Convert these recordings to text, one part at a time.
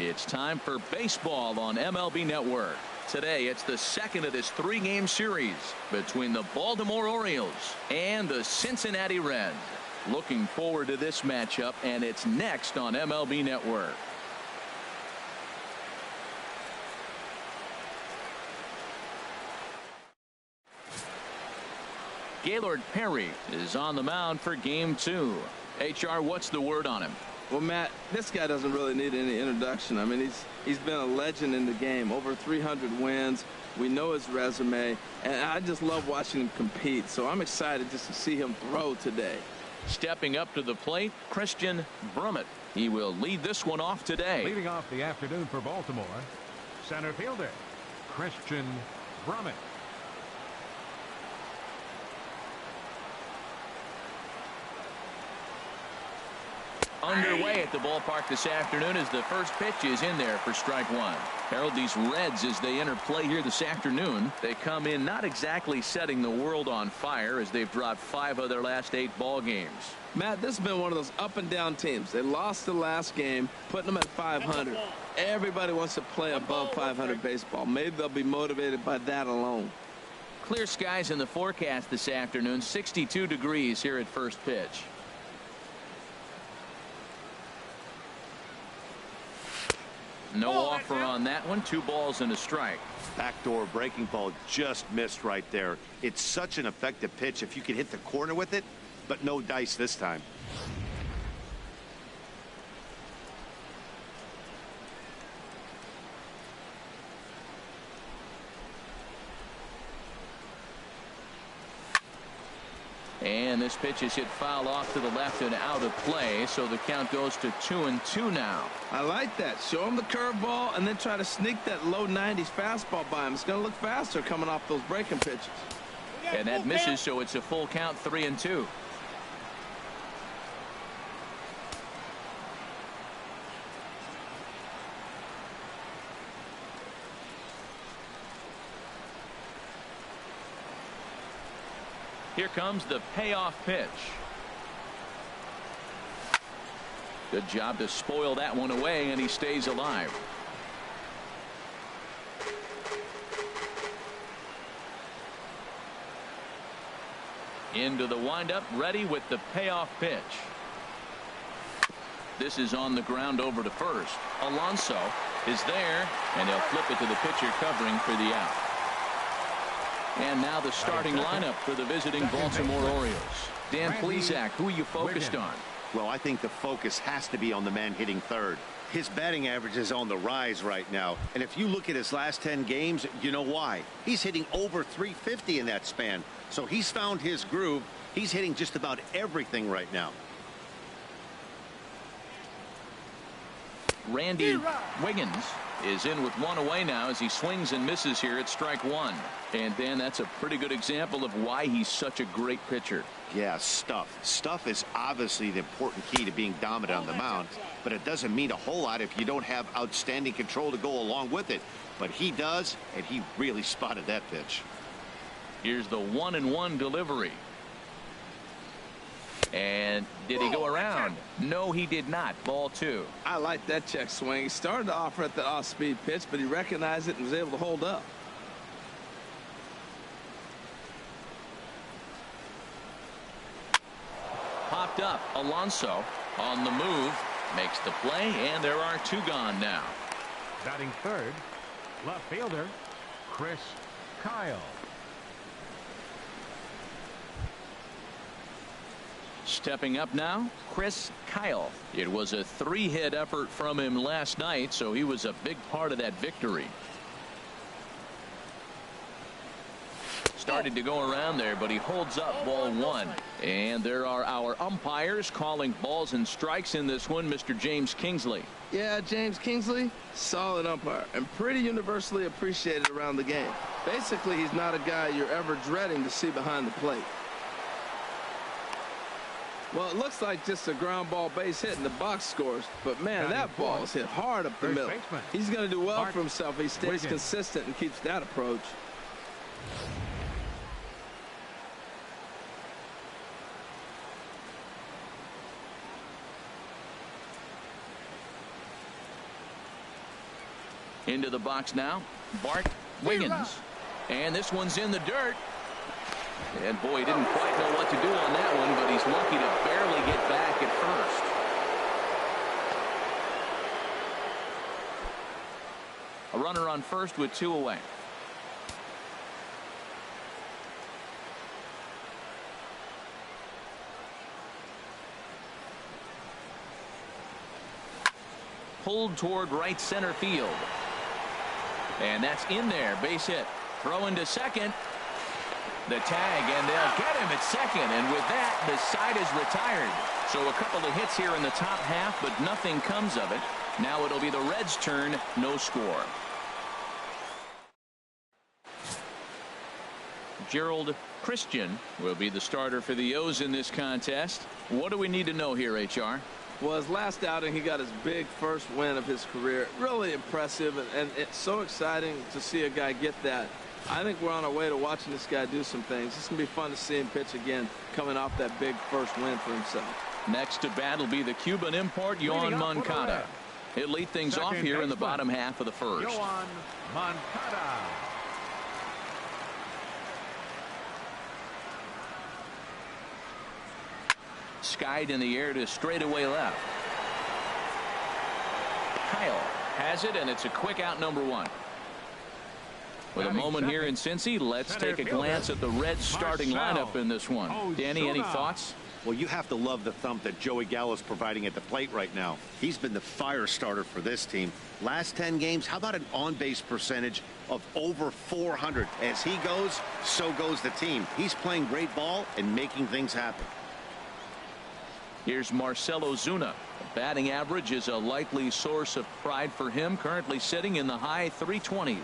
It's time for baseball on MLB Network. Today, it's the second of this three-game series between the Baltimore Orioles and the Cincinnati Reds. Looking forward to this matchup, and it's next on MLB Network. Gaylord Perry is on the mound for game 2. HR, what's the word on him? Well, Matt, this guy doesn't really need any introduction. I mean, he's been a legend in the game. Over 300 wins. We know his resume, and I just love watching him compete. So I'm excited just to see him throw today. Stepping up to the plate, Christian Brummett. He will lead this one off today. Leading off the afternoon for Baltimore, center fielder Christian Brummett. Underway at the ballpark this afternoon as the first pitch is in there for strike one. Harold, these Reds, as they enter play here this afternoon, they come in not exactly setting the world on fire as they've dropped 5 of their last 8 ball games. Matt, this has been one of those up and down teams. They lost the last game, putting them at 500. Everybody wants to play above 500 baseball. Maybe they'll be motivated by that alone. Clear skies in the forecast this afternoon. 62 degrees here at first pitch. No offer on that one. 2 balls and a strike. Backdoor breaking ball just missed right there. It's such an effective pitch if you can hit the corner with it, but no dice this time. And this pitch is hit foul off to the left and out of play, so the count goes to 2-2 now. I like that. Show him the curveball and then try to sneak that low 90s fastball by him. It's going to look faster coming off those breaking pitches. And that misses, so it's a full count, 3-2. Here comes the payoff pitch. Good job to spoil that one away, and he stays alive. Into the windup, ready with the payoff pitch. This is on the ground over to first. Alonso is there, and they'll flip it to the pitcher covering for the out. And now the starting lineup for the visiting Baltimore Orioles. Dan Plesac, who are you focused on? Well, I think the focus has to be on the man hitting third. His batting average is on the rise right now. And if you look at his last 10 games, you know why. He's hitting over 350 in that span. So he's found his groove. He's hitting just about everything right now. Randy Wiggins is in with 1 away now as he swings and misses here at strike 1. And Dan, that's a pretty good example of why he's such a great pitcher. Yeah, stuff is obviously the important key to being dominant on the mound, but it doesn't mean a whole lot if you don't have outstanding control to go along with it. But he does, and he really spotted that pitch. Here's the 1-1 delivery. And did he go around? No, he did not. Ball 2. I like that check swing. He started to offer at the off-speed pitch, but he recognized it and was able to hold up. Popped up. Alonso on the move. Makes the play, and there are 2 gone now. Batting third, left fielder Chris Kyle. Stepping up now, Chris Kyle. It was a 3-hit effort from him last night, so he was a big part of that victory. Started to go around there, but he holds up ball 1. And there are our umpires calling balls and strikes in this one, Mr. James Kingsley. Yeah, James Kingsley, solid umpire and pretty universally appreciated around the game. Basically, he's not a guy you're ever dreading to see behind the plate. Well, it looks like just a ground ball base hit in the box scores, but man, that ball is hit hard up the middle. He's going to do well for himself. He stays consistent and keeps that approach. Into the box now, Bart Wiggins. And this one's in the dirt. And boy, he didn't quite know what to do on that one, but he's lucky to barely get back at first. A runner on first with 2 away. Pulled toward right center field. And that's in there. Base hit. Throw into second. The tag, and they'll get him at second. And with that, the side is retired. So a couple of hits here in the top half, but nothing comes of it. Now it'll be the Reds' turn. No score. Gerald Christian will be the starter for the O's in this contest. What do we need to know here, HR? Well, his last outing, he got his big first win of his career. Really impressive, and it's so exciting to see a guy get that. I think we're on our way to watching this guy do some things. It's going to be fun to see him pitch again, coming off that big first win for himself. Next to bat will be the Cuban import, Yoan Moncada. He'll lead things off here in the bottom half of the first. Yoan Moncada. Skied in the air to straightaway left. Kyle has it, and it's a quick out, number 1. With a moment here in Cincy, let's take a glance at the Reds starting lineup in this one. Danny, any thoughts? Well, you have to love the thump that Joey Gallo's providing at the plate right now. He's been the fire starter for this team. Last 10 games, how about an on-base percentage of over 400? As he goes, so goes the team. He's playing great ball and making things happen. Here's Marcell Ozuna. The batting average is a likely source of pride for him, currently sitting in the high 320s.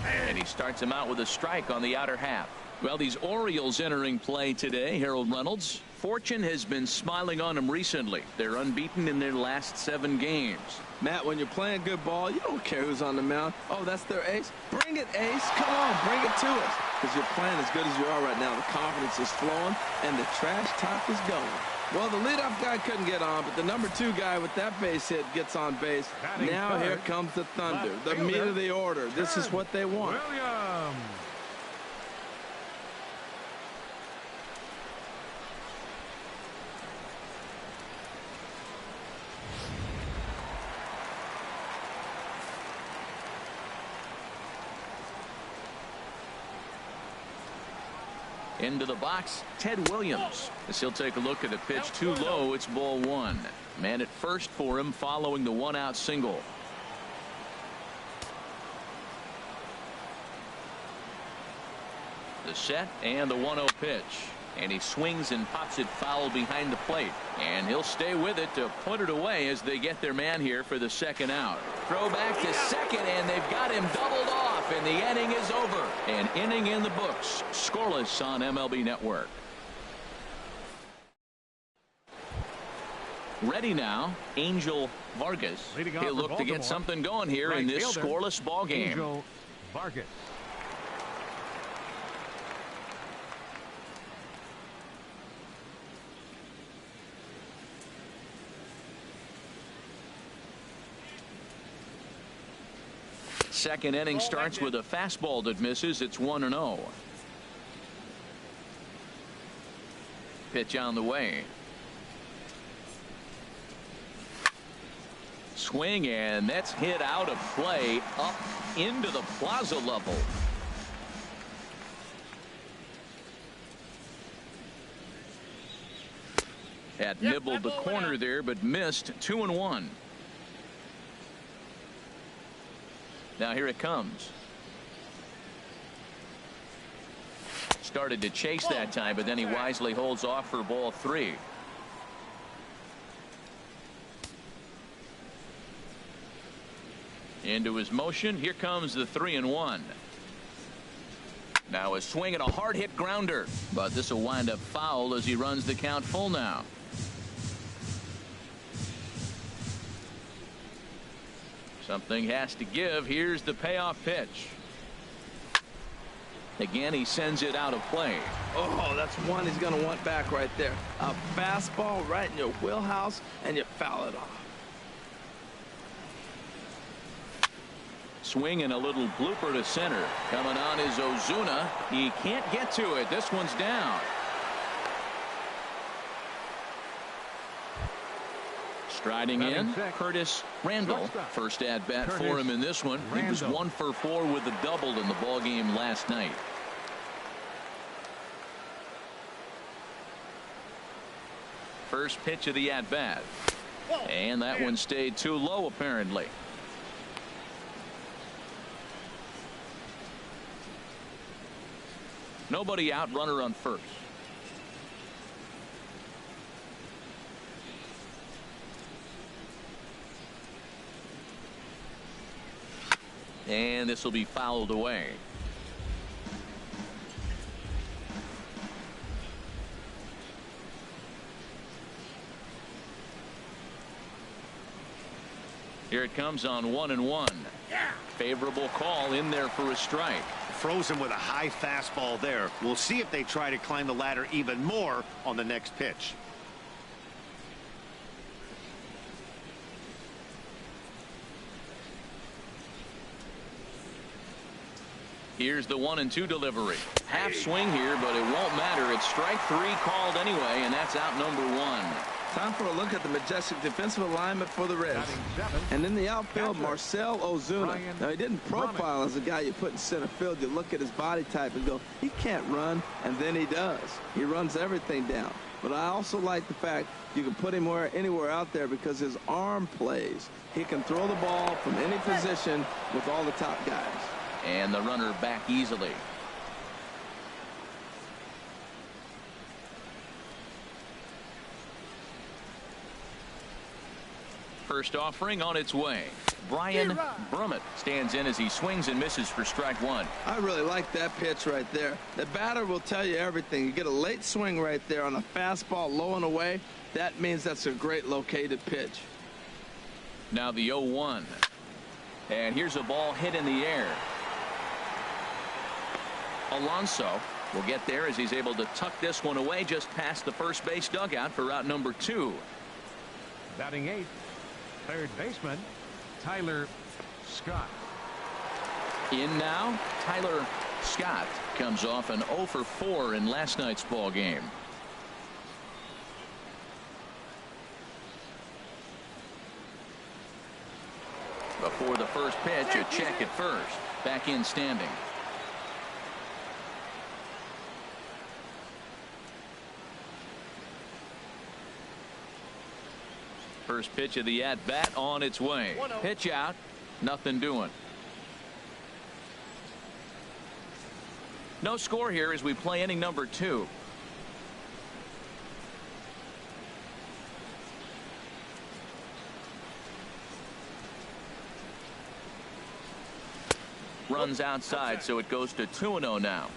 And he starts him out with a strike on the outer half. Well, these Orioles entering play today, Harold Reynolds. Fortune has been smiling on them recently. They're unbeaten in their last 7 games. Matt, when you're playing good ball, you don't care who's on the mound. Oh, that's their ace. Bring it, ace. Come on, bring it to us. Because you're playing as good as you are right now. The confidence is flowing, and the trash talk is going. Well, the leadoff guy couldn't get on, but the number 2 guy with that base hit gets on base. Now here comes the thunder, the meat of the order. This is what they want. Williams. Into the box, Ted Williams. As he'll take a look at a pitch too low, it's ball 1. Man at first for him following the 1-out single. The set and the 1-0 pitch. And he swings and pops it foul behind the plate. And he'll stay with it to put it away as they get their man here for the 2nd out. Throw back to second, and they've got him doubled off, and the inning is over. An inning in the books. Scoreless on MLB Network. Ready now, Angel Vargas. He'll look to get something going here in this scoreless ball game. Angel Vargas. Second inning starts with a fastball that misses. It's 1-0. Pitch on the way. Swing, and that's hit out of play up into the plaza level. Had nibbled the corner there, but missed. 2-1. Now here it comes. Started to chase that time, but then he wisely holds off for ball 3. Into his motion. Here comes the 3-1. Now a swing and a hard hit grounder, but this will wind up foul as he runs the count full now. Something has to give. Here's the payoff pitch. Again, he sends it out of play. Oh, that's one he's going to want back right there. A fastball right in your wheelhouse, and you foul it off. Swing and a little blooper to center. Coming on is Ozuna. He can't get to it. This one's down. Striding in, Curtis Randall. First at bat for him in this one. He was 1 for 4 with a double in the ball game last night. First pitch of the at bat. And that one stayed too low apparently. Nobody out, runner on first. And this will be fouled away. Here it comes on 1-1. Favorable call in there for a strike. Frozen with a high fastball there. We'll see if they try to climb the ladder even more on the next pitch. Here's the 1-2 delivery. Half swing here, but it won't matter. It's strike 3 called anyway, and that's out number 1. Time for a look at the majestic defensive alignment for the Reds. And in the outfield, Marcell Ozuna. Now, he didn't profile as a guy you put in center field. You look at his body type and go, he can't run, and then he does. He runs everything down. But I also like the fact you can put him anywhere out there because his arm plays. He can throw the ball from any position with all the top guys. And the runner back easily. First offering on its way. Brian Brummett stands in as he swings and misses for strike 1. I really like that pitch right there. The batter will tell you everything. You get a late swing right there on a fastball low and away. That means that's a great located pitch. Now the 0-1. And here's a ball hit in the air. Alonso will get there as he's able to tuck this one away just past the first base dugout for out number 2. Batting 8th, third baseman Tyler Scott. In now, Tyler Scott comes off an 0 for 4 in last night's ball game. Before the first pitch, a check at first. Back in standing. First pitch of the at-bat on its way. Pitch out. Nothing doing. No score here as we play inning number 2. Runs outside, so it goes to 2-0 now.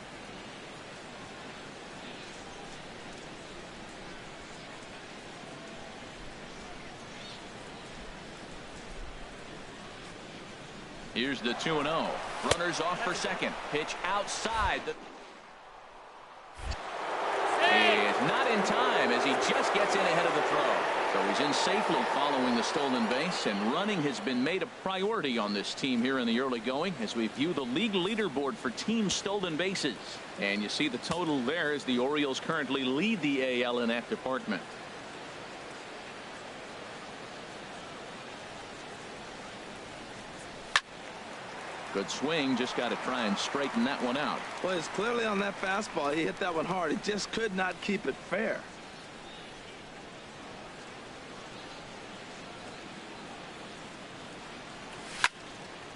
Here's the 2-0. Runners off for second. Pitch outside. It's not in time as he just gets in ahead of the throw. So he's in safely following the stolen base, and running has been made a priority on this team here in the early going as we view the league leaderboard for team stolen bases. And you see the total there as the Orioles currently lead the AL in that department. Good swing, just got to try and straighten that one out. Well, it's clearly on that fastball. He hit that one hard. He just could not keep it fair.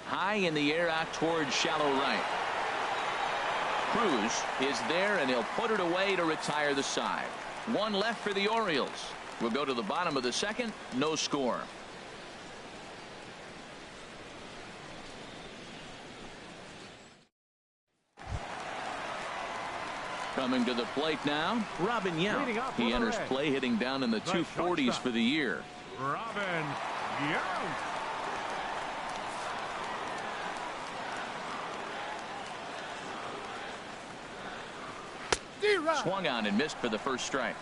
High in the air out towards shallow right. Cruz is there, and he'll put it away to retire the side. One left for the Orioles. We'll go to the bottom of the second. No score. Coming to the plate now, Robin Young. He enters play hitting down in the 240s for the year. Robin Young. Swung on and missed for the first strike.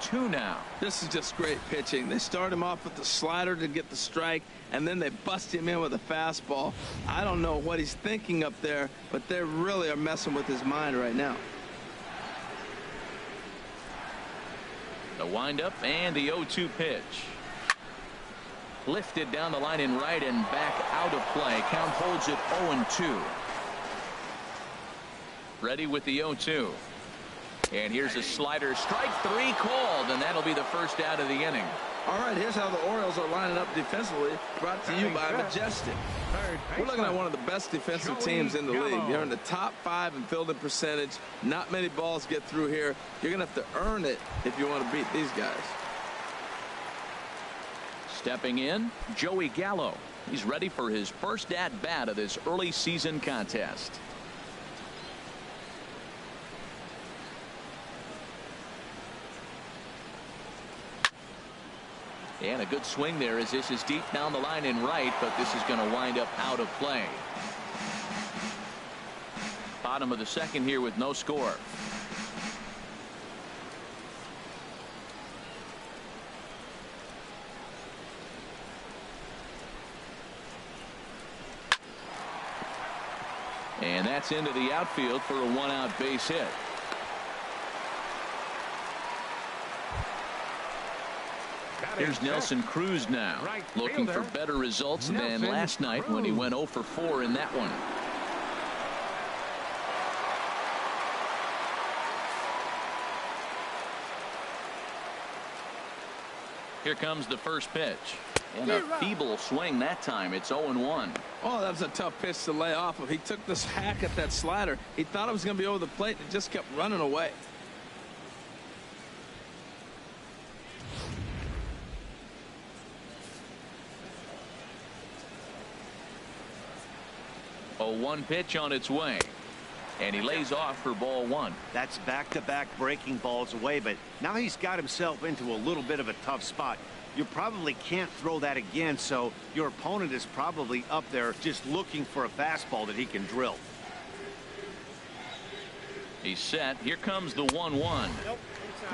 0-2 now. This is just great pitching. They start him off with the slider to get the strike, and then they bust him in with a fastball. I don't know what he's thinking up there, but they really are messing with his mind right now. The windup and the 0-2 pitch. Lifted down the line in right and back out of play. Count holds it 0-2. Ready with the 0-2. And here's a slider. Strike three called, and that'll be the first out of the inning. All right, here's how the Orioles are lining up defensively, brought to you by Majestic. We're looking at one of the best defensive teams in the league. They're in the top 5 in fielding percentage. Not many balls get through here. You're going to have to earn it if you want to beat these guys. Stepping in, Joey Gallo. He's ready for his first at-bat of this early season contest. And a good swing there as this is deep down the line in right, but this is going to wind up out of play. Bottom of the second here with no score. And that's into the outfield for a one-out base hit. Here's Nelson Cruz now, looking for better results than last night when he went 0 for 4 in that one. Here comes the first pitch. And a feeble swing that time. It's 0-1. Oh, that was a tough pitch to lay off of. He took this hack at that slider. He thought it was going to be over the plate and just kept running away. A 1 pitch on its way. And he lays off for ball 1. That's back-to-back breaking balls away, but now he's got himself into a little bit of a tough spot. You probably can't throw that again, so your opponent is probably up there just looking for a fastball that he can drill. He's set. Here comes the 1-1.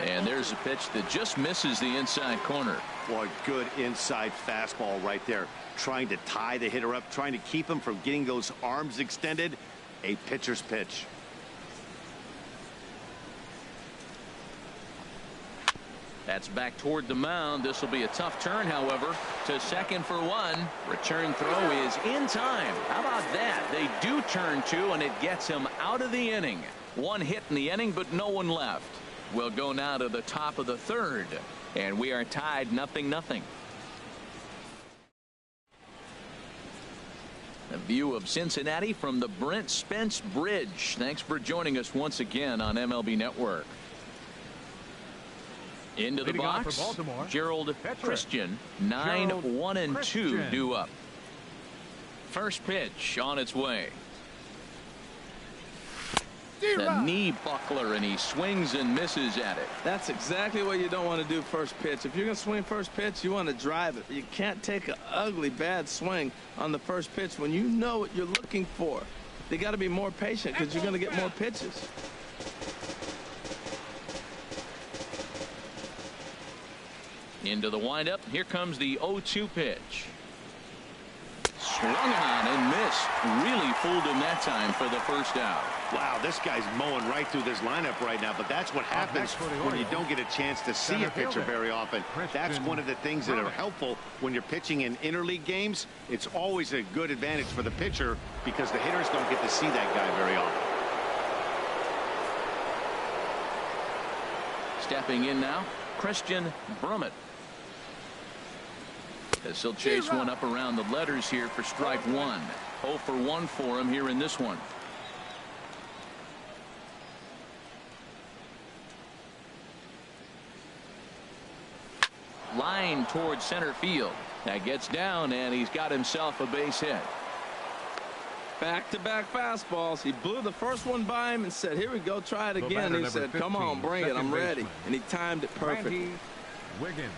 And there's a pitch that just misses the inside corner. Boy, good inside fastball right there. Trying to tie the hitter up, trying to keep him from getting those arms extended. A pitcher's pitch. That's back toward the mound. This will be a tough turn, however, to second for 1. Return throw is in time. How about that? They do turn 2, and it gets him out of the inning. 1 hit in the inning, but no one left. We'll go now to the top of the 3rd, and we are tied 0-0. A view of Cincinnati from the Brent Spence Bridge. Thanks for joining us once again on MLB Network. Into the box, Gerald Christian, 9-1-2 due up. First pitch on its way. The knee buckler, and he swings and misses at it. That's exactly what you don't want to do first pitch. If you're going to swing first pitch, you want to drive it. You can't take an ugly, bad swing on the first pitch when you know what you're looking for. They got to be more patient because you're going to get more pitches. Into the windup. Here comes the 0-2 pitch. Swung on and missed. Really fooled him that time for the first out. Wow, this guy's mowing right through this lineup right now, but that's what happens when you don't get a chance to see a pitcher very often. That's one of the things that are helpful when you're pitching in interleague games. It's always a good advantage for the pitcher because the hitters don't get to see that guy very often. Stepping in now, Christian Brummett. As he'll chase one up around the letters here for strike 1. 0 for 1 for him here in this one. Line towards center field. That gets down, and he's got himself a base hit. Back-to-back fastballs. He blew the first one by him and said, here we go, try it again. He said, come on, bring it, I'm ready. And he timed it perfectly. Wiggins.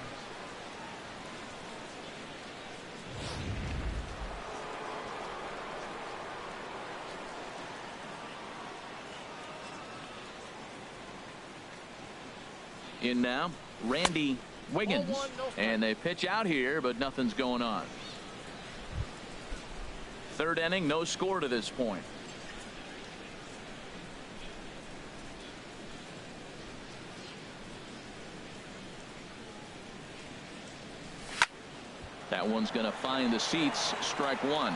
In now, Randy Wiggins. And they pitch out here, but nothing's going on. Third inning, no score to this point. That one's going to find the seats. Strike one.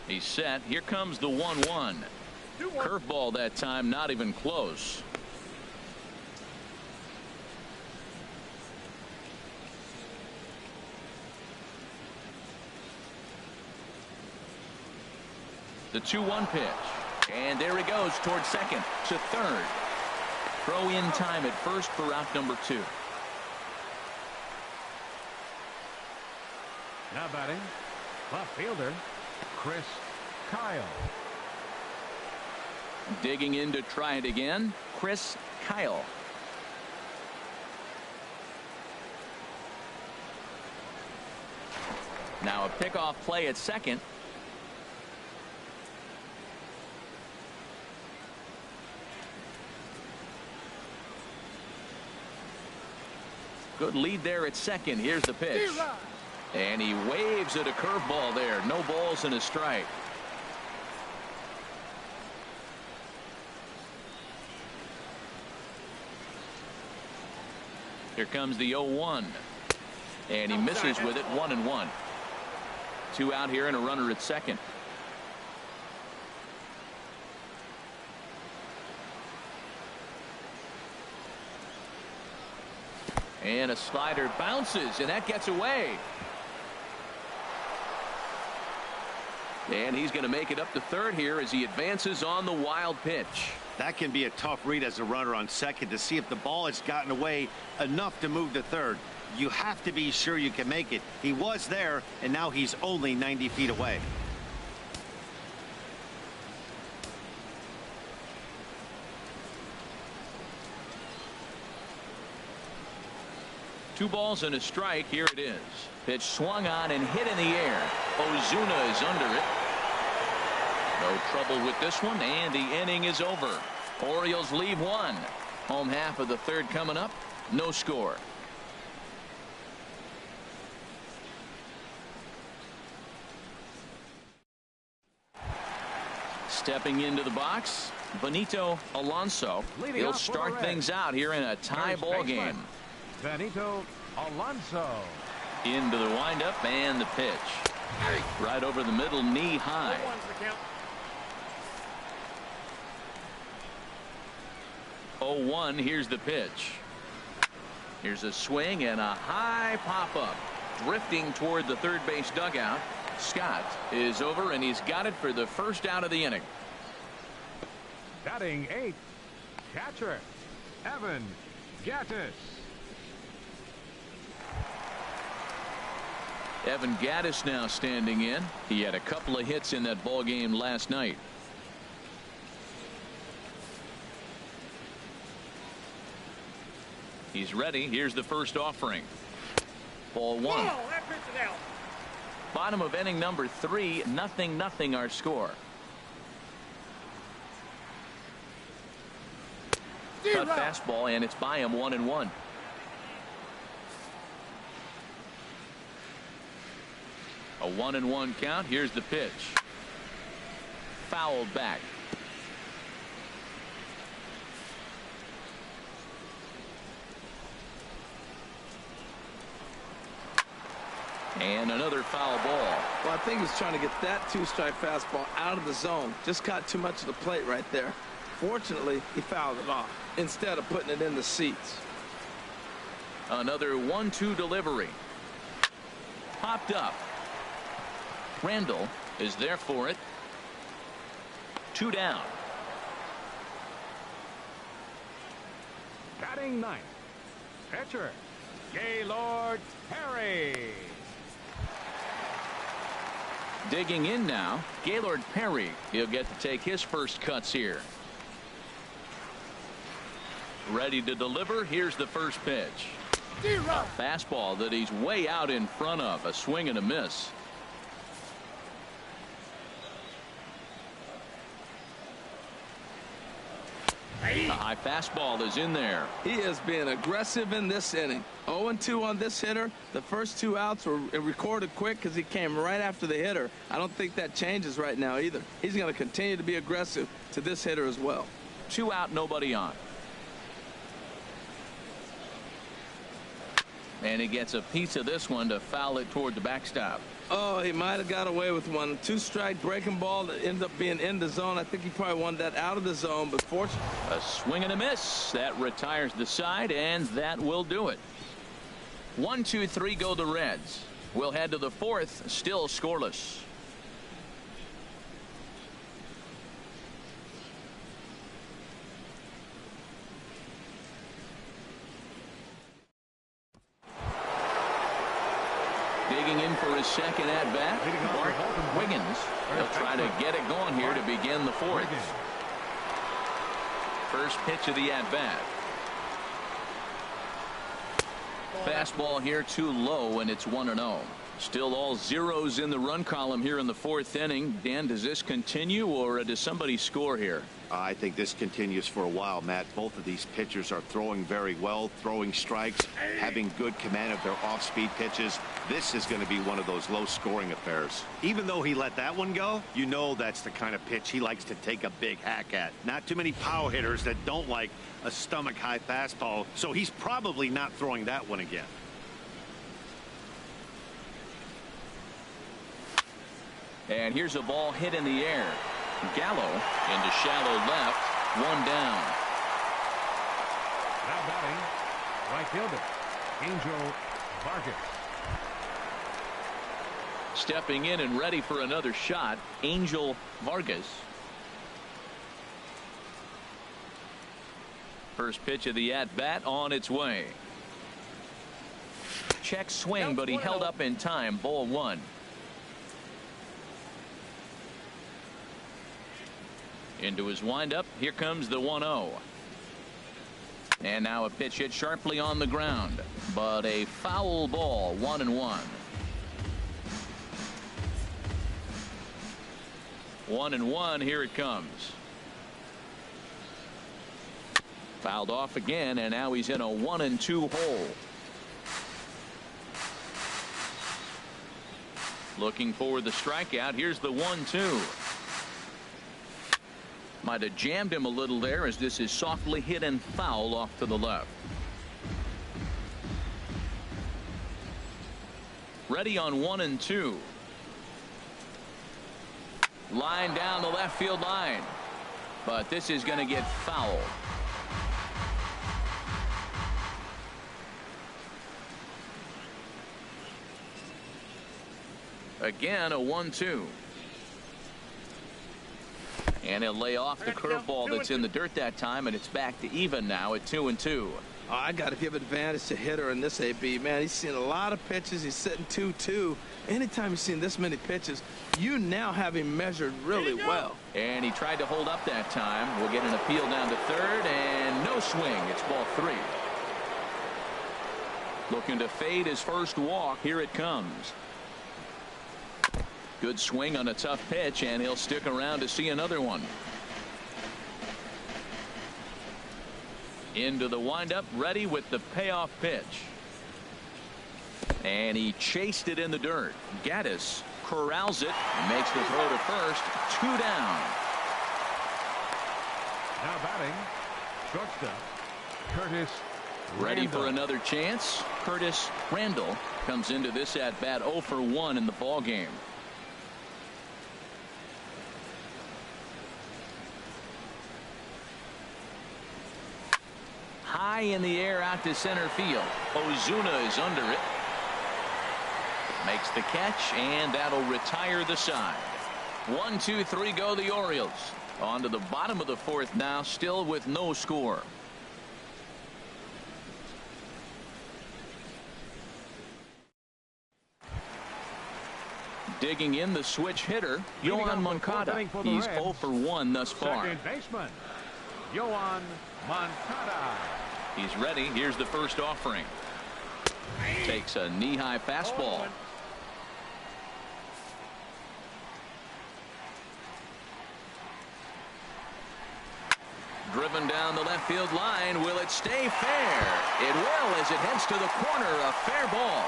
He's set. Here comes the 1-1. Curveball that time, not even close. The 2-1 pitch. And there he goes towards second to third. Throw in time at first for out number 2. Now batting, left fielder, Chris Kyle. Digging in to try it again, Chris Kyle. Now a pickoff play at second. Good lead there at second. Here's the pitch. And he waves at a curveball there. No balls and a strike. Here comes the 0-1. And he misses with it. 1-1. 2 out here and a runner at second. And a slider bounces, and that gets away. And he's going to make it up to third here as he advances on the wild pitch. That can be a tough read as a runner on second to see if the ball has gotten away enough to move to third. You have to be sure you can make it. He was there, and now he's only 90 feet away. Two balls and a strike. Here it is. Pitch swung on and hit in the air. Ozuna is under it. No trouble with this one, and the inning is over. Orioles leave one. Home half of the third coming up. No score. Stepping into the box, Benito Alonso. He'll start things out here in a tie ball game. Benito Alonso. Into the windup and the pitch. Right over the middle, knee high. 0-1. Here's the pitch. Here's a swing and a high pop up. Drifting toward the third base dugout. Scott is over, and he's got it for the first out of the inning. Batting 8th, catcher Evan Gattis. Evan Gattis now standing in. He had a couple of hits in that ball game last night. He's ready. Here's the first offering. Ball one. Bottom of inning number 3. 0-0 our score. Cut fastball, and it's by him. 1-1. A 1-1 count. Here's the pitch. Fouled back. And another foul ball. Well, I think he's trying to get that 2-strike fastball out of the zone. Just caught too much of the plate right there. Fortunately, he fouled it off instead of putting it in the seats. Another 1-2 delivery. Popped up. Randall is there for it. 2 down. Batting 9th, pitcher Gaylord Perry. Digging in now, Gaylord Perry. He'll get to take his first cuts here. Ready to deliver. Here's the first pitch. A fastball that he's way out in front of. A swing and a miss. A high fastball is in there. He is being aggressive in this inning. 0-2 on this hitter. The first 2 outs were recorded quick because he came right after the hitter. I don't think that changes right now either. He's going to continue to be aggressive to this hitter as well. 2 out, nobody on. And he gets a piece of this one to foul it toward the backstop. Oh, he might have got away with one. 2-strike breaking ball that ends up being in the zone. I think he probably wanted that out of the zone, but fortunately. A swing and a miss. That retires the side, and that will do it. 1, 2, 3 go the Reds. We'll head to the 4th, still scoreless. Digging in for his second at-bat, Bart Wiggins. He'll try to get it going here to begin the 4th. First pitch of the at-bat. Fastball here too low, and it's 1-0. Still all zeros in the run column here in the 4th inning. Dan, does this continue, or does somebody score here? I think this continues for a while, Matt. Both of these pitchers are throwing very well, throwing strikes, having good command of their off-speed pitches. This is going to be one of those low-scoring affairs. Even though he let that one go, you know that's the kind of pitch he likes to take a big hack at. Not too many power hitters that don't like a stomach-high fastball, so he's probably not throwing that one again. And here's a ball hit in the air. Gallo into shallow left, 1 down. Now batting, right fielder, Angel Vargas. Stepping in and ready for another shot, Angel Vargas. First pitch of the at-bat on its way. Check swing, but he held up in time. Ball 1. Into his windup. Here comes the 1-0. And now a pitch hit sharply on the ground, but a foul ball. 1-1. 1-1. Here it comes. Fouled off again, and now he's in a 1-2 hole. Looking for the strikeout. Here's the 1-2. Might have jammed him a little there, as this is softly hit and foul off to the left. Ready on 1-2. Line down the left field line, but this is going to get fouled. Again, a 1-2. And he'll lay off the curveball that's in the dirt that time, and it's back to even now at 2-2. Oh, I got to give advantage to hitter in this AB. Man, he's seen a lot of pitches. He's sitting 2-2. Anytime you've seen this many pitches, you now have him measured really well. And he tried to hold up that time. We'll get an appeal down to third, and no swing. It's ball 3. Looking to fade his first walk. Here it comes. Good swing on a tough pitch, and he'll stick around to see another one. Into the windup, ready with the payoff pitch. And he chased it in the dirt. Gaddis corrals it, makes the throw to first. 2 down. Now batting, shortstop, Curtis Ready Randall. for another chance. Curtis Randall comes into this at bat 0 for 1 in the ball game. High in the air out to center field. Ozuna is under it. Makes the catch, and that'll retire the side. 1, 2, 3 go the Orioles. On to the bottom of the 4th now, still with no score. Digging in the switch hitter, Yohan Moncada. He's 0 for 1 thus far. Second baseman, Yohan Moncada. He's ready. Here's the first offering. Takes a knee-high fastball. Driven down the left field line. Will it stay fair? It will, as it heads to the corner. A fair ball.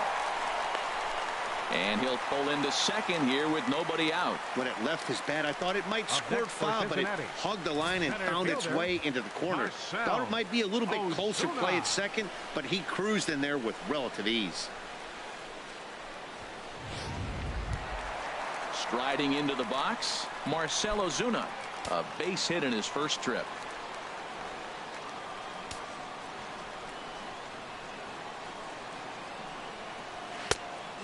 And he'll pull into second here with nobody out. When it left his bat, I thought it might squirt foul, but it hugged the line and found its way into the corner. Thought it might be a little bit closer play at second, but he cruised in there with relative ease. Striding into the box, Marcell Ozuna. A base hit in his first trip.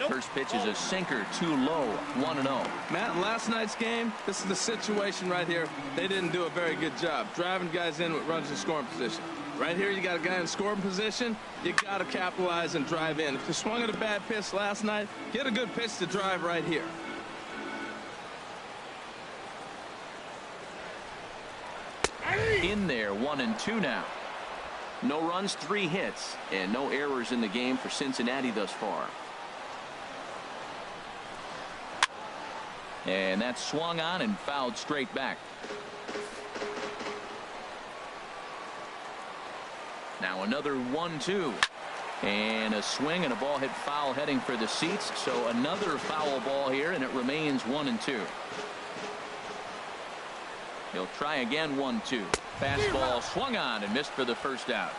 First pitch is a sinker, too low, 1-0. Matt, in last night's game, this is the situation right here. They didn't do a very good job driving guys in with runners in scoring position. Right here, you got a guy in scoring position. You got to capitalize and drive in. If you swung at a bad pitch last night, get a good pitch to drive right here. In there, 1-2 now. No runs, 3 hits, and no errors in the game for Cincinnati thus far. And that's swung on and fouled straight back. Now another 1-2. And a swing and a ball hit foul heading for the seats. So another foul ball here, and it remains 1-2. He'll try again, 1-2. Fastball swung on and missed for the first out.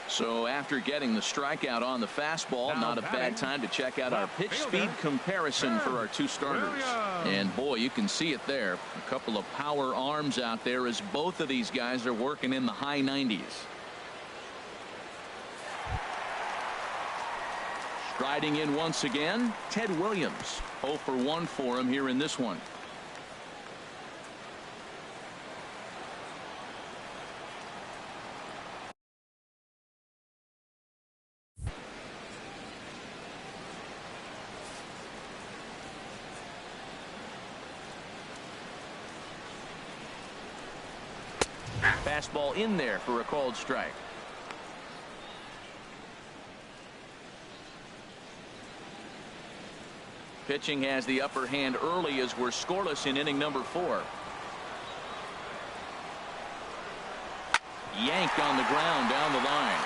So after getting the strikeout on the fastball, not a bad time to check out our pitch speed comparison for our two starters. And boy, you can see it there. A couple of power arms out there as both of these guys are working in the high 90s. Striding in once again, Ted Williams. 0 for 1 for him here in this one. Fastball in there for a called strike. Pitching has the upper hand early as we're scoreless in inning number 4. Yanked on the ground down the line.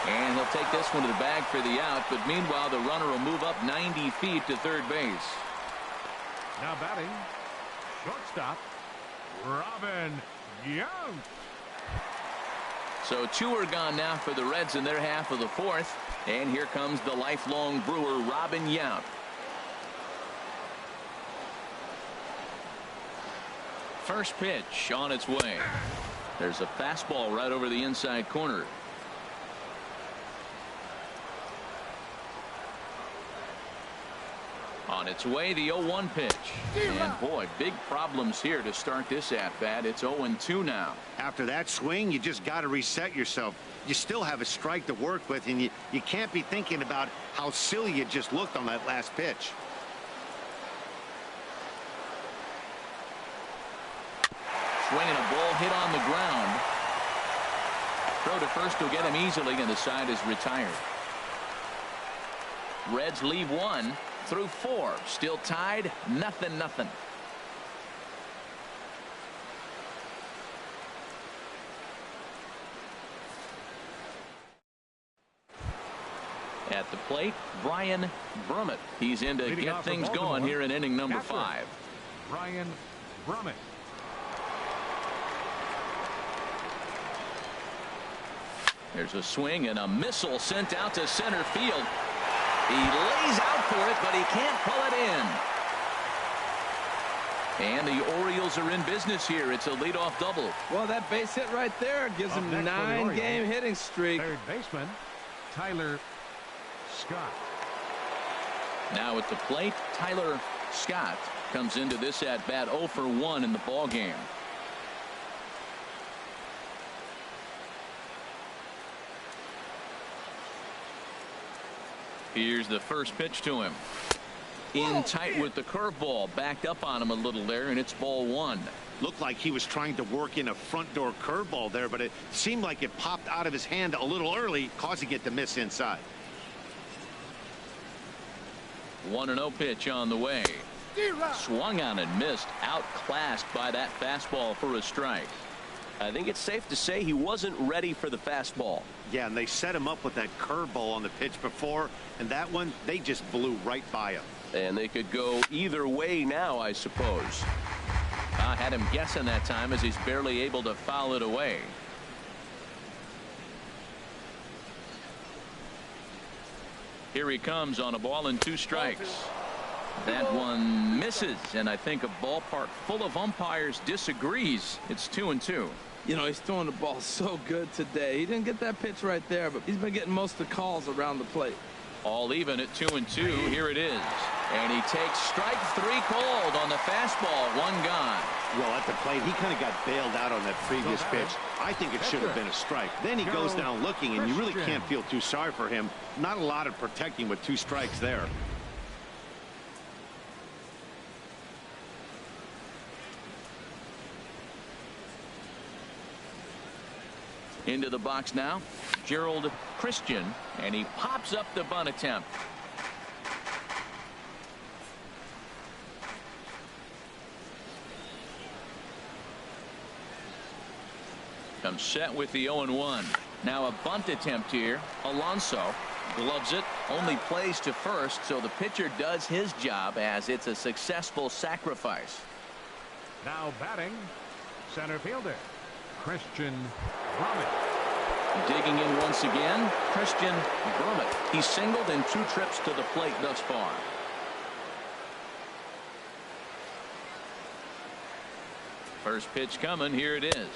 And he'll take this one to the bag for the out. But meanwhile, the runner will move up 90 feet to third base. Now batting, shortstop, Robin Young. So 2 are gone now for the Reds in their half of the 4th. And here comes the lifelong Brewer, Robin Yount. First pitch on its way. There's a fastball right over the inside corner. On its way, the 0-1 pitch. And boy, big problems here to start this at-bat. It's 0-2 now. After that swing, you just got to reset yourself. You still have a strike to work with, and you can't be thinking about how silly you just looked on that last pitch. Swinging a ball hit on the ground. Throw to first will get him easily, and the side is retired. Reds leave 1 through 4. Still tied, 0-0. At the plate, Brian Brummett. He's in to get things going here in inning number 5. Brian Brummett. There's a swing and a missile sent out to center field. He lays out for it, but he can't pull it in. And the Orioles are in business here. It's a leadoff double. Well, that base hit right there gives him a 9-game hitting streak. Third baseman, Tyler Scott. Now at the plate, Tyler Scott comes into this at-bat 0 for 1 in the ball game. Here's the first pitch to him. In tight with the curveball. Backed up on him a little there, and it's ball 1. Looked like he was trying to work in a front door curveball there, but it seemed like it popped out of his hand a little early, causing it to miss inside. 1-0 pitch on the way. Swung on and missed. Outclassed by that fastball for a strike. I think it's safe to say he wasn't ready for the fastball. Yeah, and they set him up with that curveball on the pitch before, and that one, they just blew right by him. And they could go either way now, I suppose. I had him guessing that time as he's barely able to foul it away. Here he comes on a ball and 2 strikes. That one misses, and I think a ballpark full of umpires disagrees. It's 2-2. You know, he's throwing the ball so good today. He didn't get that pitch right there, but he's been getting most of the calls around the plate. All even at 2-2. Here it is. And he takes strike 3 cold on the fastball. 1 gone. Well, at the plate, he kind of got bailed out on that previous pitch. I think it should have been a strike. Then he goes down looking, and you really can't feel too sorry for him. Not a lot of protecting with 2 strikes there. Into the box now, Gerald Christian, and he pops up the bunt attempt. Comes set with the 0-1. Now a bunt attempt here. Alonso gloves it, only plays to first, so the pitcher does his job as it's a successful sacrifice. Now batting, center fielder, Christian Brummett. Digging in once again, Christian Brummett. He's singled in 2 trips to the plate thus far. First pitch coming. Here it is.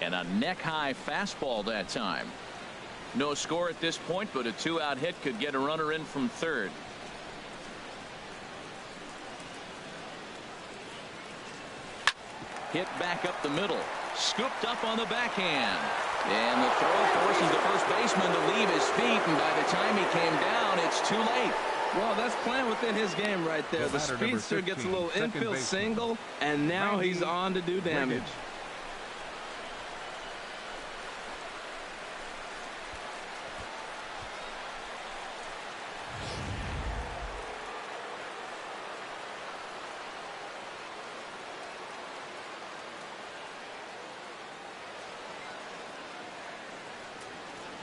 And a neck-high fastball that time. No score at this point, but a 2-out hit could get a runner in from third. Hit back up the middle. Scooped up on the backhand. And the throw forces the first baseman to leave his feet, and by the time he came down, it's too late. Well, that's playing within his game right there. The speedster gets a little infield single, and now he's on to do damage.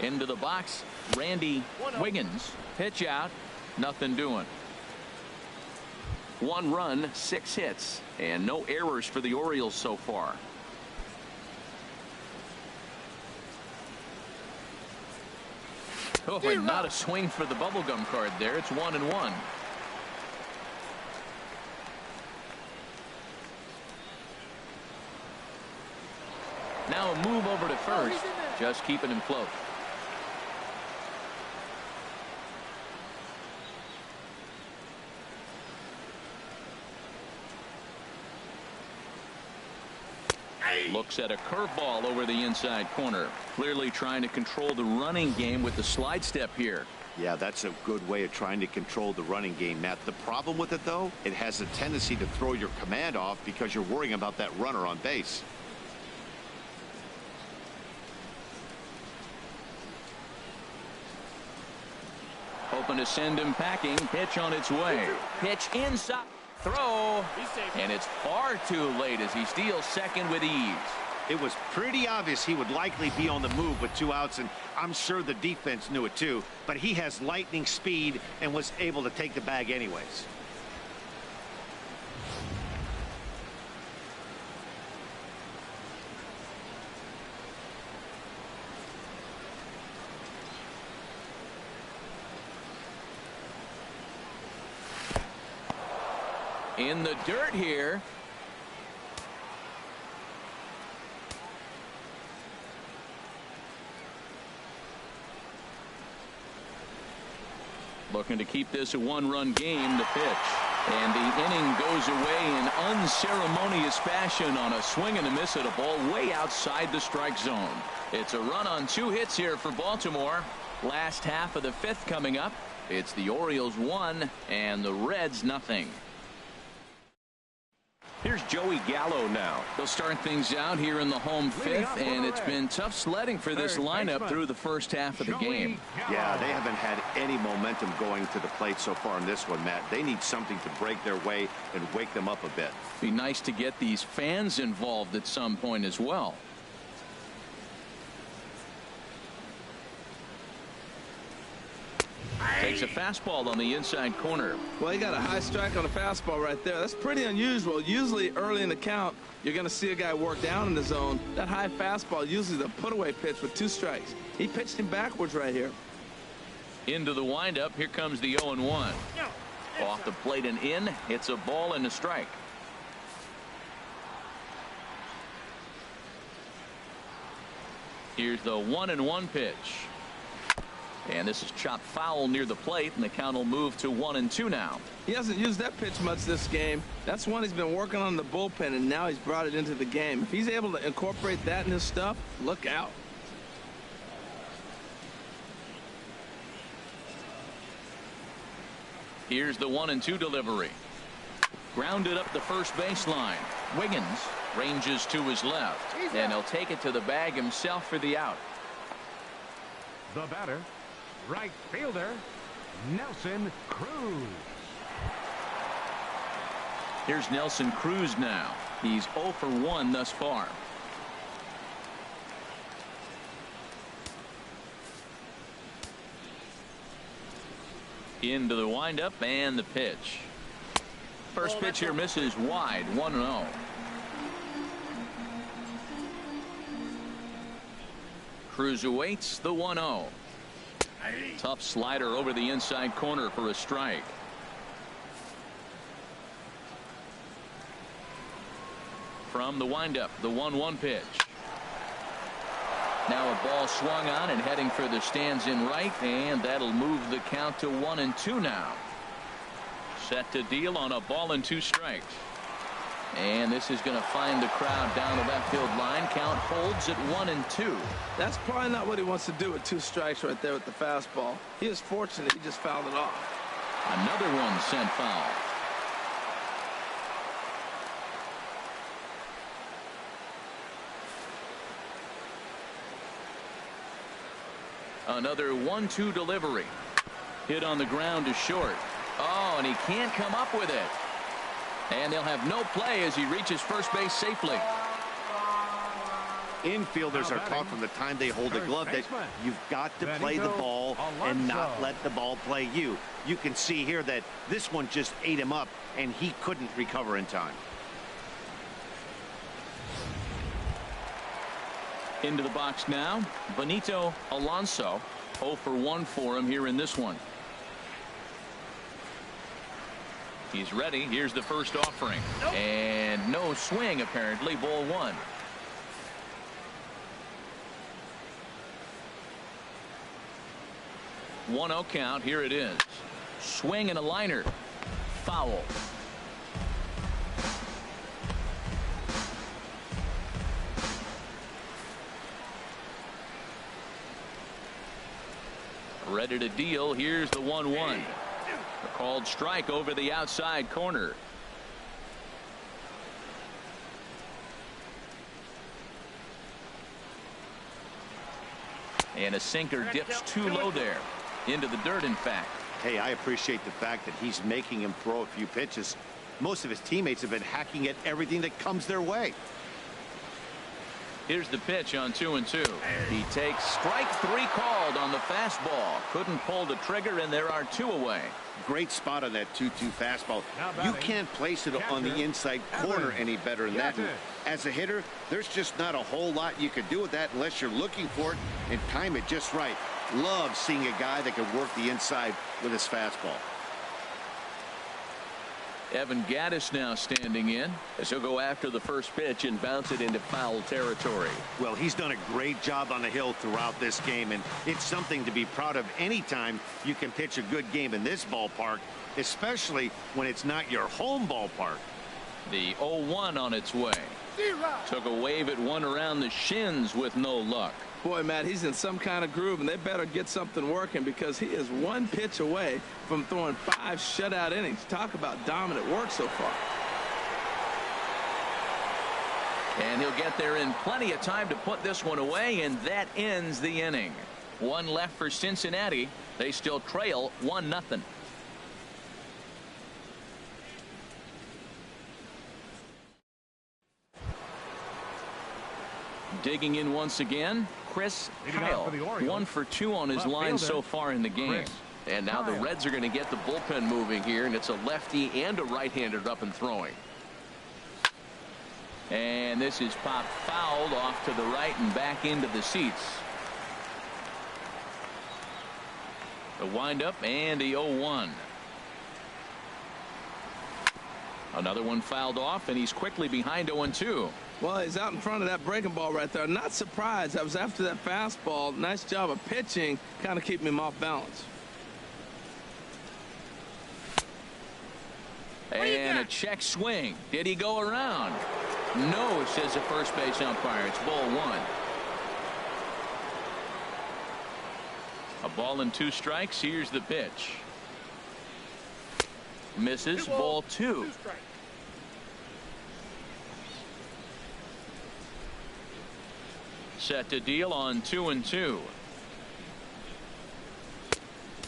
Into the box, Randy Wiggins. Pitch out, nothing doing. 1 run, 6 hits, and no errors for the Orioles so far. Oh, and not a swing for the bubblegum card there. It's 1-1. Now a move over to first, just keeping him close. Looks at a curveball over the inside corner. Clearly trying to control the running game with the slide step here. Yeah, that's a good way of trying to control the running game, Matt. The problem with it, though, it has a tendency to throw your command off because you're worrying about that runner on base. Hoping to send him packing. Pitch on its way. Pitch inside. Throw. And it's far too late as he steals second with ease. It was pretty obvious he would likely be on the move with 2 outs, and I'm sure the defense knew it too. But he has lightning speed and was able to take the bag anyways. In the dirt here. Looking to keep this a 1-run game. The pitch. And the inning goes away in unceremonious fashion on a swing and a miss at a ball way outside the strike zone. It's a run on 2 hits here for Baltimore. Last half of the 5th coming up. It's the Orioles 1 and the Reds nothing. Here's Joey Gallo now. They'll start things out here in the home fifth, and it's been tough sledding for this lineup through the first half of the game. Yeah, they haven't had any momentum going to the plate so far in this one, Matt. They need something to break their way and wake them up a bit. Be nice to get these fans involved at some point as well. Takes a fastball on the inside corner. Well, he got a high strike on a fastball right there. That's pretty unusual. Usually early in the count, you're going to see a guy work down in the zone. That high fastball usually the put-away pitch with 2 strikes. He pitched him backwards right here. Into the windup. Here comes the 0-1. Off the plate and in. It's a ball and a strike. Here's the 1-1 pitch. And this is chopped foul near the plate, and the count will move to 1-2 now. He hasn't used that pitch much this game. That's one he's been working on in the bullpen, and now he's brought it into the game. If he's able to incorporate that in his stuff, look out. Here's the 1-2 delivery. Grounded up the first baseline. Wiggins ranges to his left, and he'll take it to the bag himself for the out. The batter, right fielder, Nelson Cruz. Here's Nelson Cruz now. He's 0 for 1 thus far. Into the windup and the pitch. First pitch here misses wide. 1-0. Cruz awaits the 1-0. Tough slider over the inside corner for a strike. From the windup, the 1-1 pitch. Now a ball swung on and heading for the stands in right, and that'll move the count to 1-2 now. Set to deal on a ball and 2 strikes. And this is going to find the crowd down the left field line. Count holds at 1-2. That's probably not what he wants to do with 2 strikes right there with the fastball. He is fortunate he just fouled it off. Another one sent foul. Another 1-2 delivery. Hit on the ground to short. Oh, and he can't come up with it. And they'll have no play as he reaches first base safely. Infielders are taught from the time they hold the glove that you've got to play the ball and not let the ball play you. You can see here that this one just ate him up, and he couldn't recover in time. Into the box now, Benito Alonso. 0 for 1 for him here in this one. He's ready. Here's the first offering. And no swing, apparently. Ball 1. One-oh count. Here it is. Swing and a liner. Foul. Ready to deal. Here's the 1-1. A called strike over the outside corner. And a sinker dips too low there. Into the dirt, in fact. Hey, I appreciate the fact that he's making him throw a few pitches. Most of his teammates have been hacking at everything that comes their way. Here's the pitch on 2-2. He takes strike 3 called on the fastball. Couldn't pull the trigger, and there are 2 away. Great spot on that 2-2 fastball. You can't place it on the inside corner any better than that. And as a hitter, there's just not a whole lot you can do with that unless you're looking for it and time it just right. Love seeing a guy that can work the inside with his fastball. Evan Gattis now standing in as he'll go after the first pitch and bounce it into foul territory. Well, he's done a great job on the hill throughout this game, and it's something to be proud of anytime you can pitch a good game in this ballpark, especially when it's not your home ballpark. The 0-1 on its way. Took a wave at one around the shins with no luck. Boy, Matt, he's in some kind of groove, and they better get something working because he is 1 pitch away from throwing 5 shutout innings. Talk about dominant work so far. And he'll get there in plenty of time to put this one away, and that ends the inning. One left for Cincinnati. They still trail 1-0. Digging in once again, Chris Kyle. 1 for 2 on his line so far in the game. And now the Reds are going to get the bullpen moving here, and it's a lefty and a right-hander up and throwing. And this is popped fouled off to the right and back into the seats. The windup and the 0-1. Another one fouled off, and he's quickly behind 0-2. Well, he's out in front of that breaking ball right there. Not surprised. I was after that fastball. Nice job of pitching, kind of keeping him off balance. And a check swing. Did he go around? No, says the first base umpire. It's ball 1. A ball and 2 strikes. Here's the pitch. Misses. Ball 2. Set to deal on 2-2.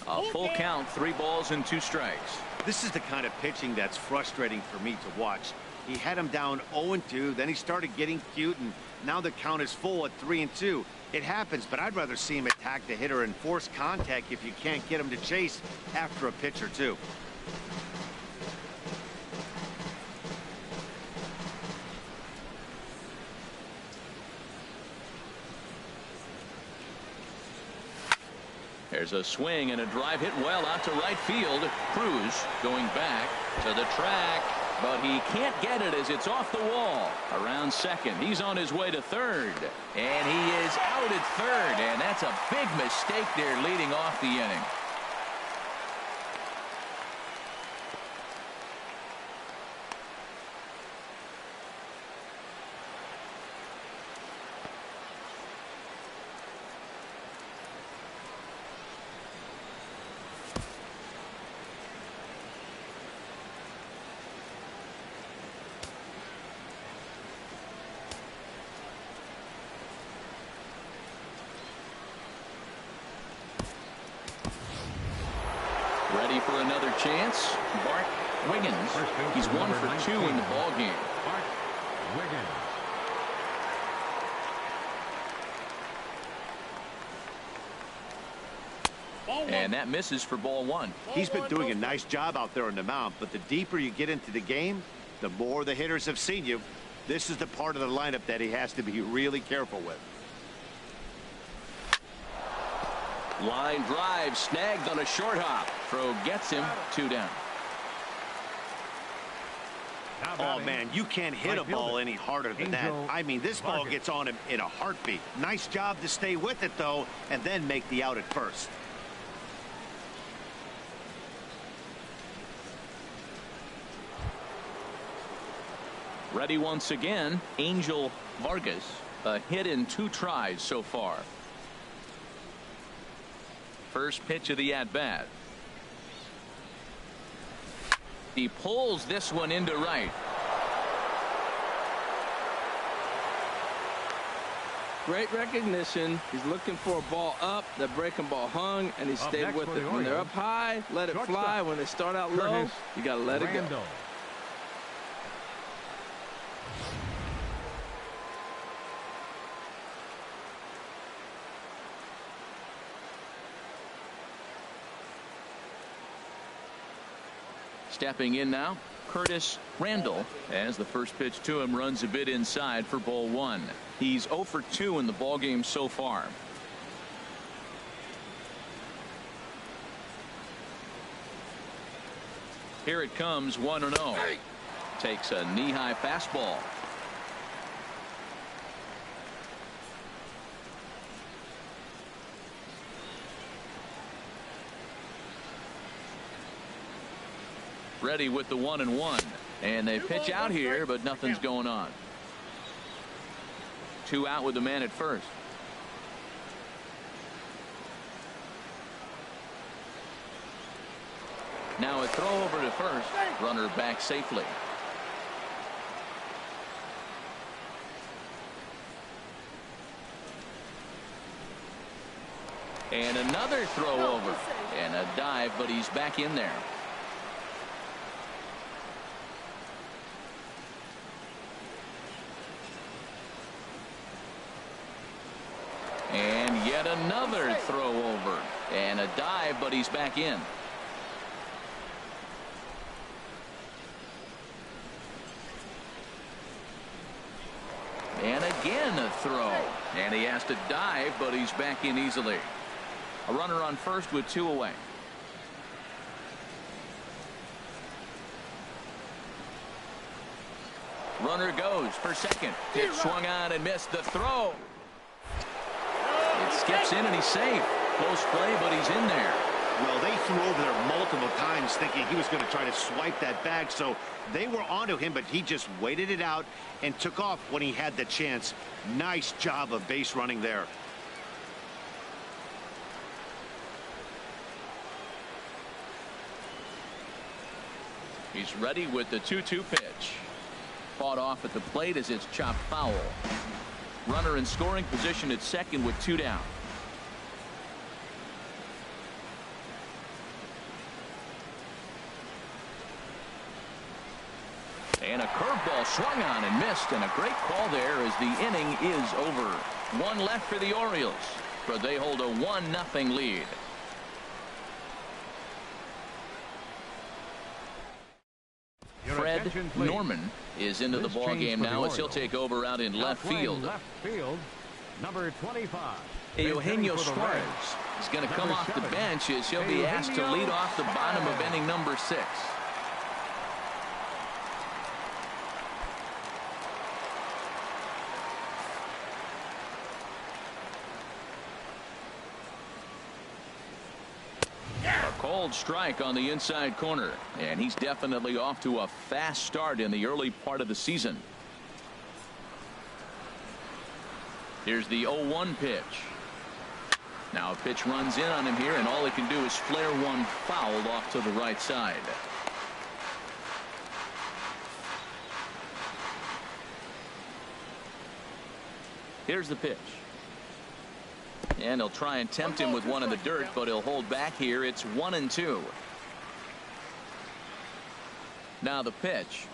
A full count. 3 balls and 2 strikes. This is the kind of pitching that's frustrating for me to watch. He had him down 0-2, then he started getting cute, and now the count is full at 3-2. It happens, but I'd rather see him attack the hitter and force contact if you can't get him to chase after a pitch or 2. There's a swing and a drive hit well out to right field. Cruz going back to the track, but he can't get it as it's off the wall. Around second. He's on his way to third, and he is out at third, and that's a big mistake there leading off the inning. Ready for another chance. Bart Wiggins. He's 1 for 2 in the ball game. Bart Wiggins. And that misses for ball 1. He's been doing a nice job out there on the mound, but the deeper you get into the game, the more the hitters have seen you. This is the part of the lineup that he has to be really careful with. Line drive snagged on a short hop. Throw gets him. 2 down. Oh, man, you can't hit a ball any harder than that. I mean, this ball gets on him in a heartbeat. Nice job to stay with it, though, and then make the out at first. Ready once again. Angel Vargas. A hit in 2 tries so far. First pitch of the at-bat. He pulls this one into right. Great recognition. He's looking for a ball up. The breaking ball hung, and he stayed with it. When they're up high, let it fly. When they start out low, you got to let it go. Stepping in now, Curtis Randall, as the first pitch to him runs a bit inside for ball 1. He's 0 for 2 in the ball game so far. Here it comes, 1-0. Takes a knee-high fastball. Ready with the 1-1, and they pitch out here, but nothing's going on. 2 out with the man at first. Now a throw over to first. Runner back safely. And another throw over. And a dive, but he's back in there. And yet another throw over. And a dive, but he's back in. And again a throw. And he has to dive, but he's back in easily. A runner on first with 2 away. Runner goes for second. Pitch swung on and missed. The throw. It skips in and he's safe. Close play, but he's in there. Well, they threw over there multiple times thinking he was going to try to swipe that bag, so they were onto him, but he just waited it out and took off when he had the chance. Nice job of base running there. He's ready with the 2-2 pitch. Fought off at the plate as it's chopped foul. Runner in scoring position at second with 2 down. And a curveball swung on and missed, and a great call there as the inning is over. 1 left for the Orioles, but they hold a 1-0 lead. Fred Norman is into the ball game now as he'll take over out in left field. Number 25. Eugenio Suarez is going to come off the bench as he'll be asked to lead off the bottom of inning number 6. Cold strike on the inside corner, and he's definitely off to a fast start in the early part of the season. Here's the 0-1 pitch. Now a pitch runs in on him here, and all he can do is flare one foul off to the right side. Here's the pitch. And he'll try and tempt him with one in the dirt, but he'll hold back here. It's 1-2. Now the pitch.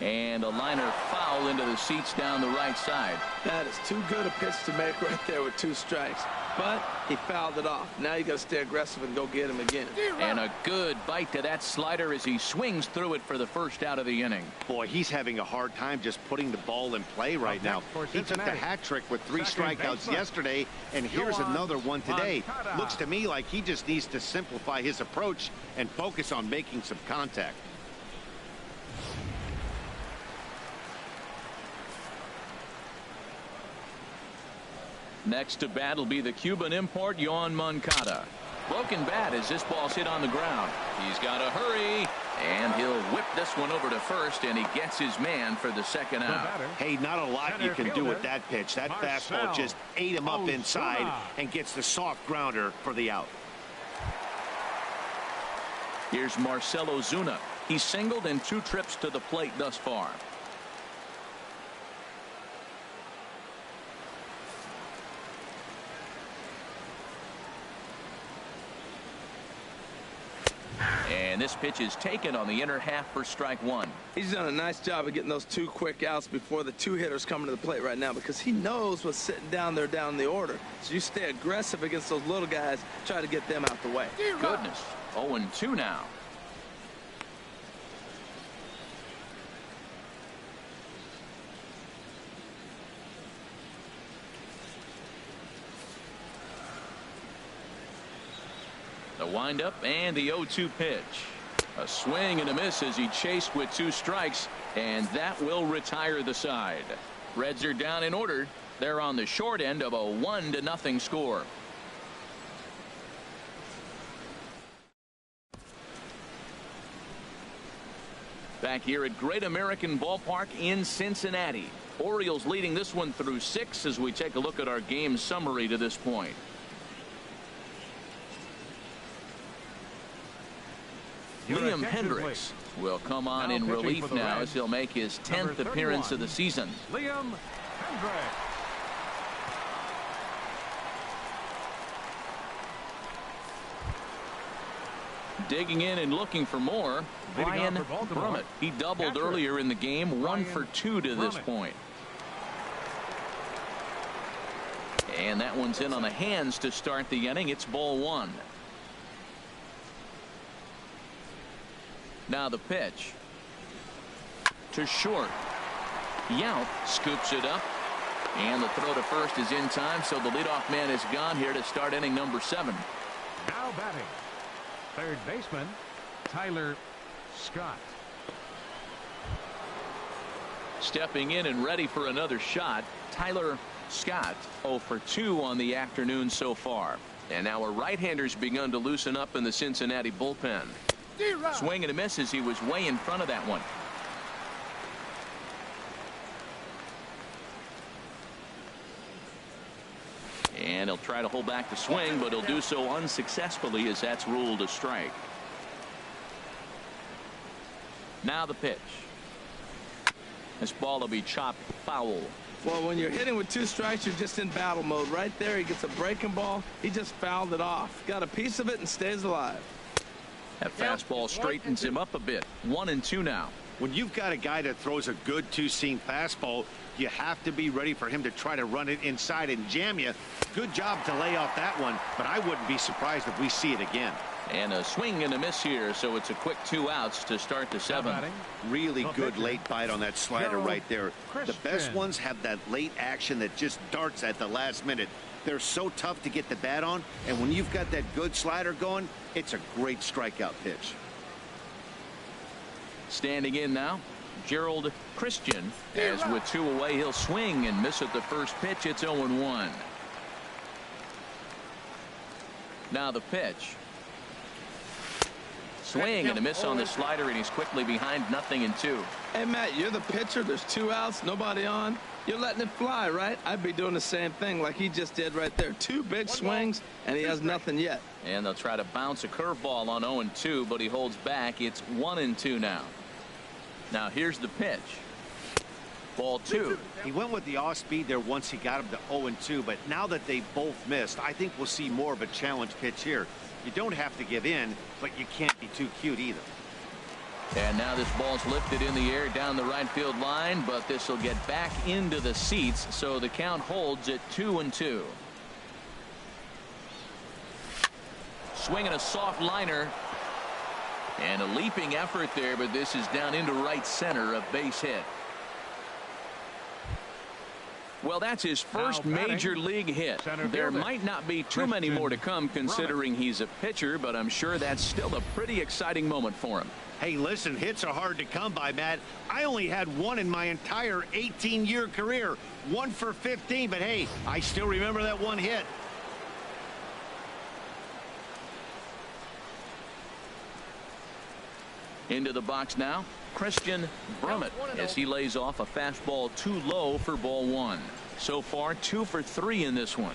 And a liner foul into the seats down the right side. That is too good a pitch to make right there with 2 strikes. But he fouled it off. Now you got to stay aggressive and go get him again. And a good bite to that slider as he swings through it for the first out of the inning. Boy, he's having a hard time just putting the ball in play right now. He took the hat trick with 3 strikeouts yesterday, and here's another one today. Looks to me like he just needs to simplify his approach and focus on making some contact. Next to bat will be the Cuban import, Yoan Moncada. Broken bat as this ball's hit on the ground. He's got to hurry, and he'll whip this one over to first, and he gets his man for the second out. Hey, not a lot you can do with that pitch. That fastball just ate him up inside and gets the soft grounder for the out. Here's Marcell Ozuna. He's singled in 2 trips to the plate thus far. And this pitch is taken on the inner half for strike 1. He's done a nice job of getting those 2 quick outs before the 2 hitters coming to the plate right now, because he knows what's sitting down there down the order. So you stay aggressive against those little guys, try to get them out the way. Goodness. 0-2 now. The windup and the 0-2 pitch. A swing and a miss as he chased with 2 strikes, and that will retire the side. Reds are down in order. They're on the short end of a 1-0 score. Back here at Great American Ballpark in Cincinnati. Orioles leading this one through 6 as we take a look at our game summary to this point. Liam Hendricks will come on in relief now as he'll make his 10th appearance of the season. Liam Hendricks. Digging in and looking for more, Brian Brummett. He doubled earlier in the game, 1 for 2 to this point. And that one's in on the hands to start the inning. It's ball 1. Now the pitch to short. Yount scoops it up, and the throw to first is in time, so the leadoff man is gone here to start inning number 7. Now batting, third baseman Tyler Scott. Stepping in and ready for another shot, Tyler Scott. 0 for 2 on the afternoon so far. And now a right-hander's begun to loosen up in the Cincinnati bullpen. Swing and a miss as he was way in front of that one. And he'll try to hold back the swing, but he'll do so unsuccessfully as that's ruled a strike. Now the pitch. This ball will be chopped foul. Well, when you're hitting with 2 strikes, you're just in battle mode. Right there, he gets a breaking ball. He just fouled it off. Got a piece of it and stays alive. That fastball straightens him up a bit. 1-2 now. When you've got a guy that throws a good 2-seam fastball, you have to be ready for him to try to run it inside and jam you. Good job to lay off that one, but I wouldn't be surprised if we see it again. And a swing and a miss here, so it's a quick 2 outs to start the 7th. Really good late bite on that slider right there. The best ones have that late action that just darts at the last minute. They're so tough to get the bat on, and when you've got that good slider going, it's a great strikeout pitch. Standing in now, Gerald Christian, as with 2 away, he'll swing and miss at the first pitch. It's 0-1. Now the pitch. Swing and a miss on the slider, and he's quickly behind 0-2. Hey, Matt, you're the pitcher. There's 2 outs, nobody on. You're letting it fly, right? I'd be doing the same thing like he just did right there. 2 big swings, and he has nothing yet. And they'll try to bounce a curveball on 0-2, but he holds back. It's 1-2 now. Now here's the pitch. Ball 2. He went with the off speed there once he got him to 0-2, but now that they both missed, I think we'll see more of a challenge pitch here. You don't have to give in, but you can't be too cute either. And now this ball's lifted in the air down the right field line, but this will get back into the seats, so the count holds at 2-2. Swinging a soft liner. And a leaping effort there, but this is down into right center, a base hit. Well, that's his first major league hit. There might not be too many more to come considering he's a pitcher, but I'm sure that's still a pretty exciting moment for him. Hey, listen, hits are hard to come by, Matt. I only had 1 in my entire 18-year career. 1 for 15, but hey, I still remember that 1 hit. Into the box now, Christian Brummett, as he lays off a fastball too low for ball 1. So far 2 for 3 in this one.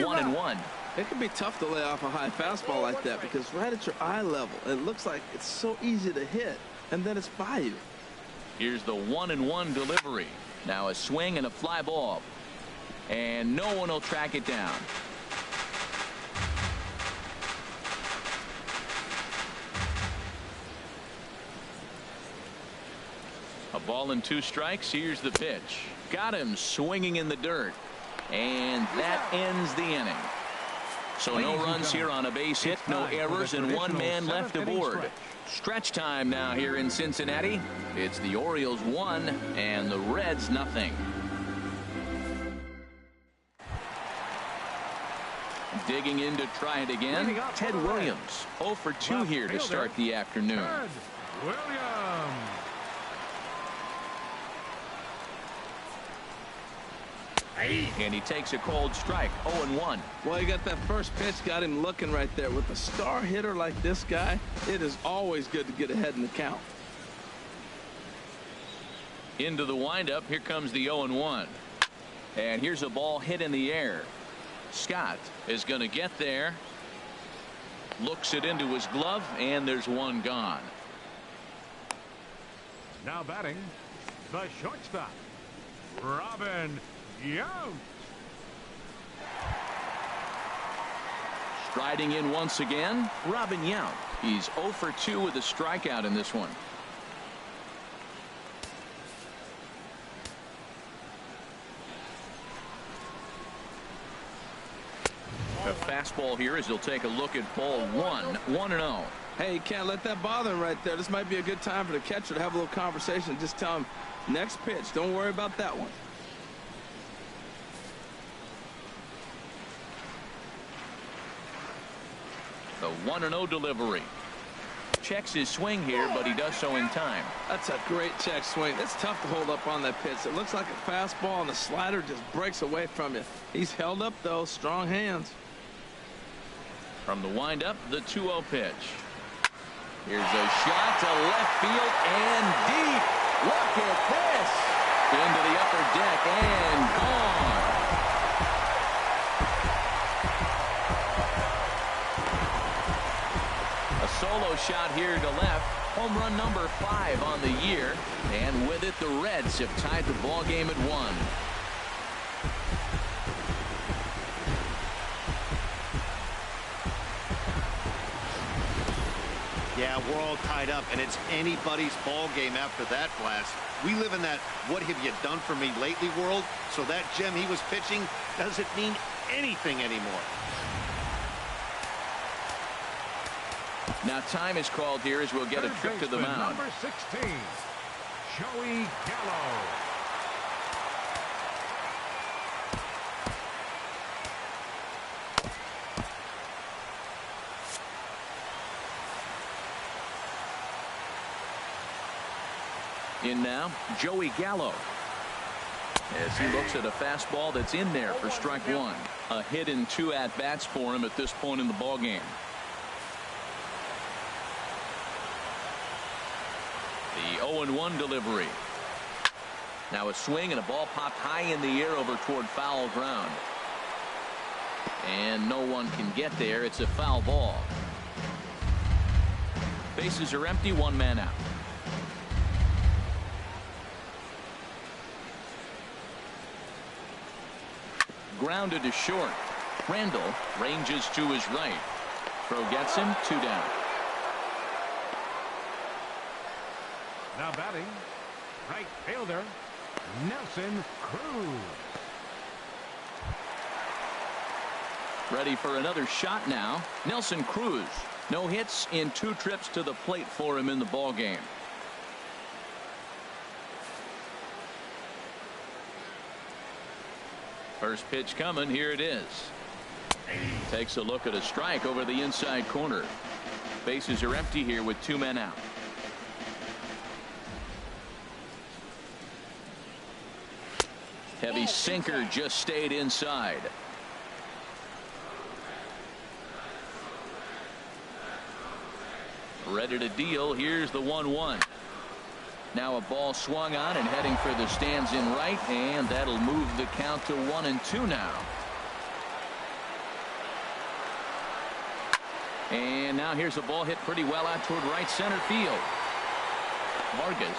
One and one. It can be tough to lay off a high fastball like that because right at your eye level it looks like it's so easy to hit, and then it's by you. Here's the 1-1 delivery. Now a swing and a fly ball, and no one will track it down. A ball and 2 strikes. Here's the pitch. Got him swinging in the dirt. And that ends the inning. So no runs here on a base hit, no errors, and 1 man left aboard. Stretch time now here in Cincinnati. It's the Orioles 1 and the Reds 0. Digging in to try it again, Ted Williams. 0 for 2 here to start the afternoon. Ted Williams. And he takes a cold strike. 0-1. Well, he got that first pitch, got him looking right there. With a star hitter like this guy, it is always good to get ahead in the count. Into the windup. Here comes the 0-1. And here's a ball hit in the air. Scott is going to get there. Looks it into his glove, and there's 1 gone. Now batting, the shortstop, Robin Yount. Striding in once again, Robin Yount. He's 0 for 2 with a strikeout in this one. A fastball here as he'll take a look at ball 1, 1-0. Hey, you can't let that bother him right there. This might be a good time for the catcher to have a little conversation. Just tell him, next pitch, don't worry about that one. The 1-0 delivery. Checks his swing here, but he does so in time. That's a great check swing. It's tough to hold up on that pitch. It looks like a fastball, and the slider just breaks away from you. He's held up, though. Strong hands. From the windup, the 2-0 pitch. Here's a shot to left field and deep. Look at this. Into the upper deck and gone. A solo shot here to left. Home run number 5 on the year. And with it, the Reds have tied the ball game at 1. Yeah, we're all tied up, and it's anybody's ball game after that blast. We live in that what have you done for me lately world, so that gem he was pitching doesn't mean anything anymore. Now time is called here as we'll get a trip to the mound. Number 16, Joey Gallo. In now, Joey Gallo. As he looks at a fastball that's in there for strike 1. A hit and 2 at-bats for him at this point in the ballgame. The 0-1 delivery. Now a swing and a ball popped high in the air over toward foul ground. And no one can get there. It's a foul ball. Bases are empty, 1 man out. Grounded to short. Randall ranges to his right. Throw gets him, 2 down. Now batting, right fielder, Nelson Cruz. Ready for another shot now. Nelson Cruz. No hits in 2 trips to the plate for him in the ballgame. First pitch coming. Here it is. Takes a look at a strike over the inside corner. Bases are empty here with 2 men out. Heavy sinker just stayed inside. Ready to deal. Here's the 1-1. Now a ball swung on and heading for the stands in right, and that'll move the count to 1-2 now. And now here's a ball hit pretty well out toward right center field. Vargas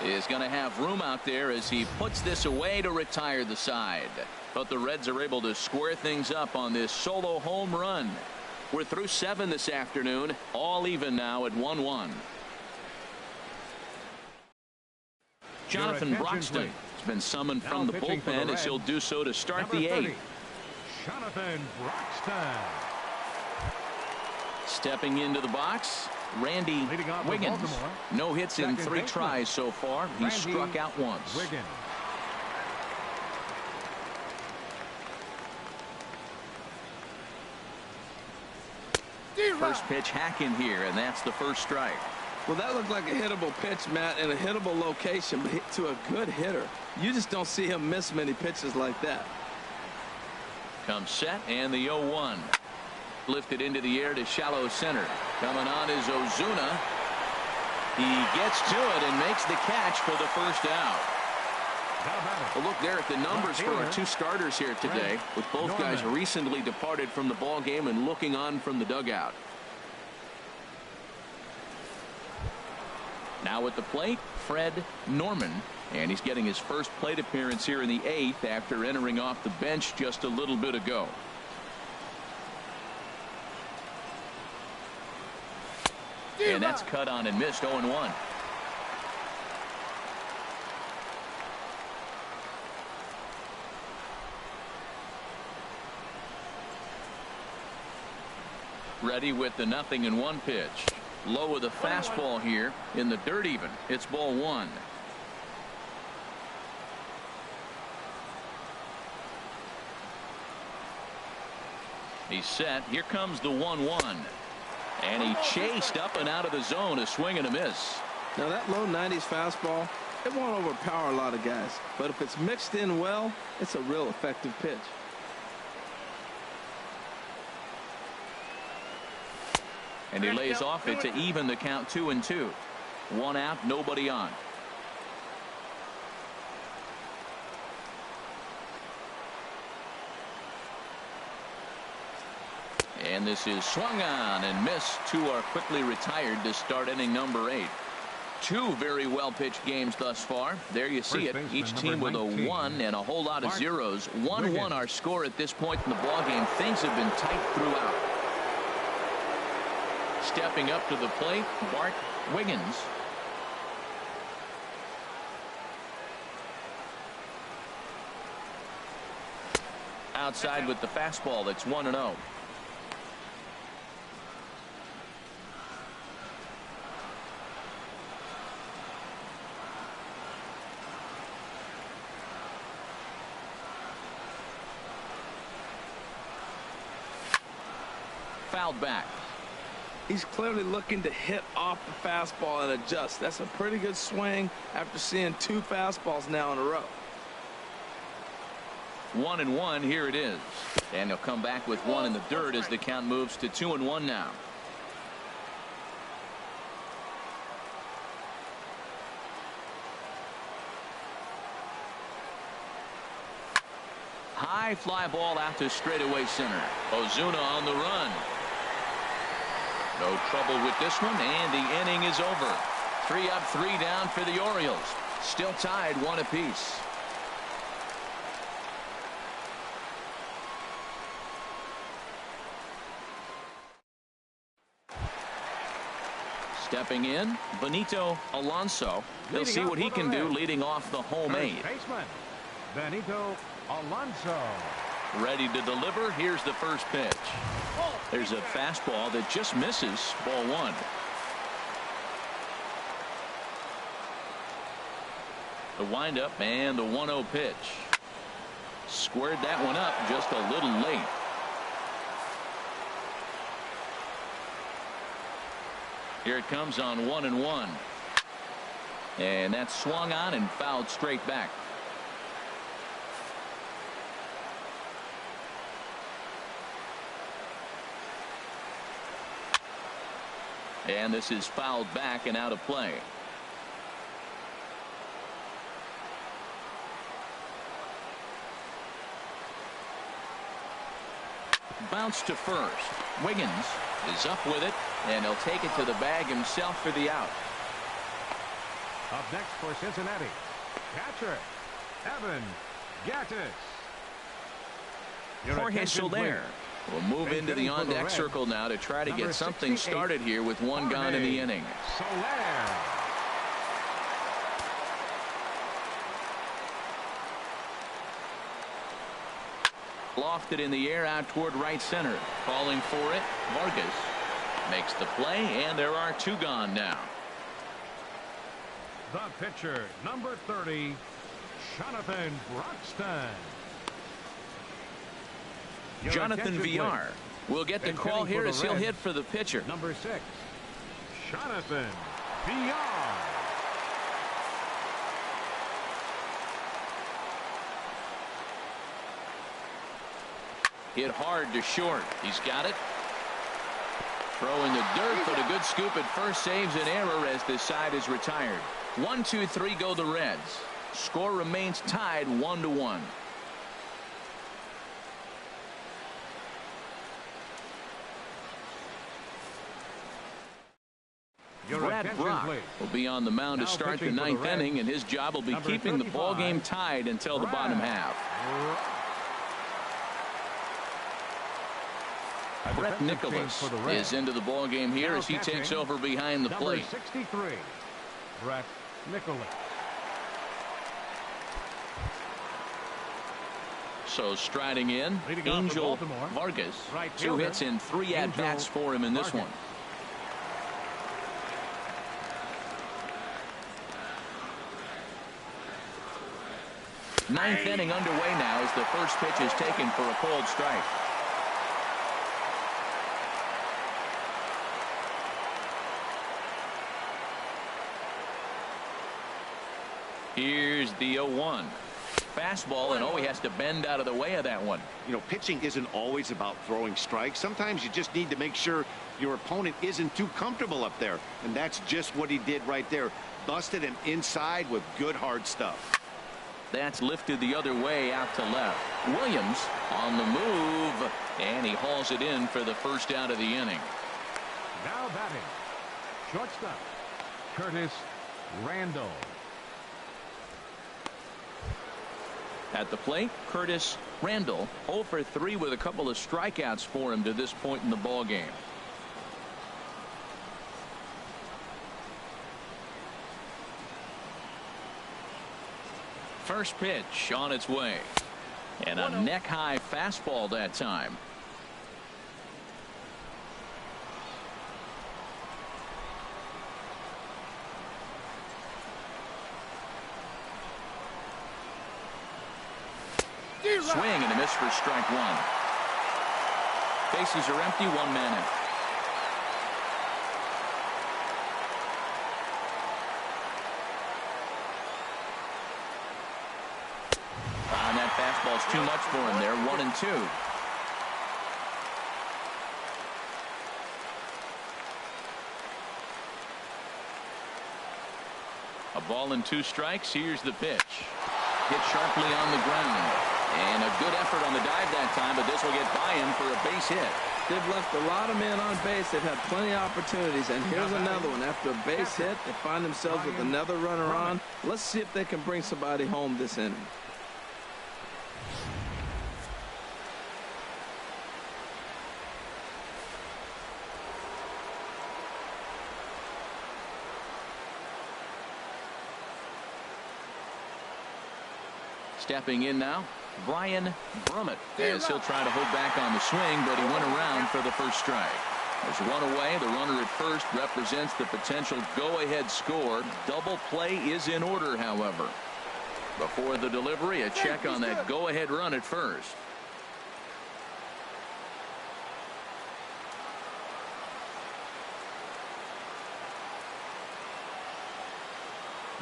is going to have room out there as he puts this away to retire the side. But the Reds are able to square things up on this solo home run. We're through 7 this afternoon, all even now at 1-1. Jonathan Broxton has been summoned from the bullpen as he'll do so to start the 8th. Jonathan Broxton. Stepping into the box, Randy Wiggins. No hits in 3 tries so far. He struck out once. Wiggins. First pitch hack in here, and that's the first strike. Well, that looked like a hittable pitch, Matt, in a hittable location, but to a good hitter. You just don't see him miss many pitches like that. Comes set, and the 0-1. Lifted into the air to shallow center. Coming on is Ozuna. He gets to it and makes the catch for the first out. Well, look there at the numbers for our 2 starters here today, with both guys recently departed from the ball game and looking on from the dugout. Now at the plate, Fred Norman, and he's getting his first plate appearance here in the 8th after entering off the bench just a little bit ago. And that's cut on and missed. 0-1. Ready with the 0-1 pitch. Low with a fastball here in the dirt even. It's ball 1. He's set. Here comes the 1-1. And he chased up and out of the zone. A swing and a miss. Now that low 90s fastball, it won't overpower a lot of guys. But if it's mixed in well, it's a real effective pitch. And he lays off it to even the count. 2-2. 1 out, nobody on. And this is swung on and missed. 2 are quickly retired to start inning number 8. 2 very well pitched games thus far. There you see it. Each team with a 1 and a whole lot of zeros. 1-1 our score at this point in the ball game. Things have been tight throughout. Stepping up to the plate, Bart Wiggins. Outside with the fastball. That's 1-0. Fouled back. He's clearly looking to hit off the fastball and adjust. That's a pretty good swing after seeing 2 fastballs now in a row. 1-1. Here it is. And he'll come back with 1 in the dirt as the count moves to 2-1 now. High fly ball out to straightaway center. Ozuna on the run. No trouble with this one, and the inning is over. 3 up, 3 down for the Orioles. Still tied 1 apiece. Stepping in, Benito Alonso. He'll see what he can do leading off the home 8. Baseman Benito Alonso. Ready to deliver. Here's the first pitch. There's a fastball that just misses. Ball 1. The windup and the 1-0 pitch. Squared that one up just a little late. Here it comes on 1-1. And that's swung on and fouled straight back. And this is fouled back and out of play. Bounce to first. Wiggins is up with it, and he'll take it to the bag himself for the out. Up next for Cincinnati, catcher Evan Gattis. Jorge Soler will move into the on-deck circle now to try to get something started here with 1 gone in the inning. Soler. Lofted in the air out toward right center. Calling for it. Vargas makes the play, and there are 2 gone now. The pitcher, number 30, Jonathan Broxton. Jonathan Villar will get the call here as he'll hit for the pitcher. Number 6, Jonathan Villar. Hit hard to short. He's got it. Throw in the dirt, but a good scoop at first saves an error as this side is retired. 1, 2, 3 go the Reds. Score remains tied 1-1. Brad Brock will be on the mound to start the 9th inning, and his job will be keeping the ball game tied until the bottom half. Brett defensive change Nicholas for the Reds. is into the ball game here Now as he takes catching, over behind the number plate. 63, Brett Nicholas. So striding in, Leading off for Angel Baltimore, Vargas. right 2 fielder, hits and 3 at-bats Angel for him in this Vargas. one. Ninth inning underway now as the first pitch is taken for a called strike. Here's the 0-1. Fastball, and he has to bend out of the way of that one. You know, pitching isn't always about throwing strikes. Sometimes you just need to make sure your opponent isn't too comfortable up there. And that's just what he did right there. Busted him inside with good hard stuff. That's lifted the other way out to left. Williams on the move, and he hauls it in for the first out of the inning. Now batting, shortstop, Curtis Randall. At the plate, Curtis Randall 0 for 3 with a couple of strikeouts for him to this point in the ball game. First pitch on its way, and a neck-high fastball that time. Swing and a miss for strike 1. Bases are empty, 1 man out. And that fastball's too much for him there. 1-2. A ball and 2 strikes. Here's the pitch. Hit sharply on the ground. And a good effort on the dive that time, but this will get by him for a base hit. They've left a lot of men on base. They've had plenty of opportunities, and here's another one. After a base hit, they find themselves with another runner on. Let's see if they can bring somebody home this inning. Stepping in now, Brian Brummett, as he'll try to hold back on the swing, but he went around for the first strike. There's 1 away. The runner at first represents the potential go-ahead score. Double play is in order, however. Before the delivery, a check on that go-ahead run at first.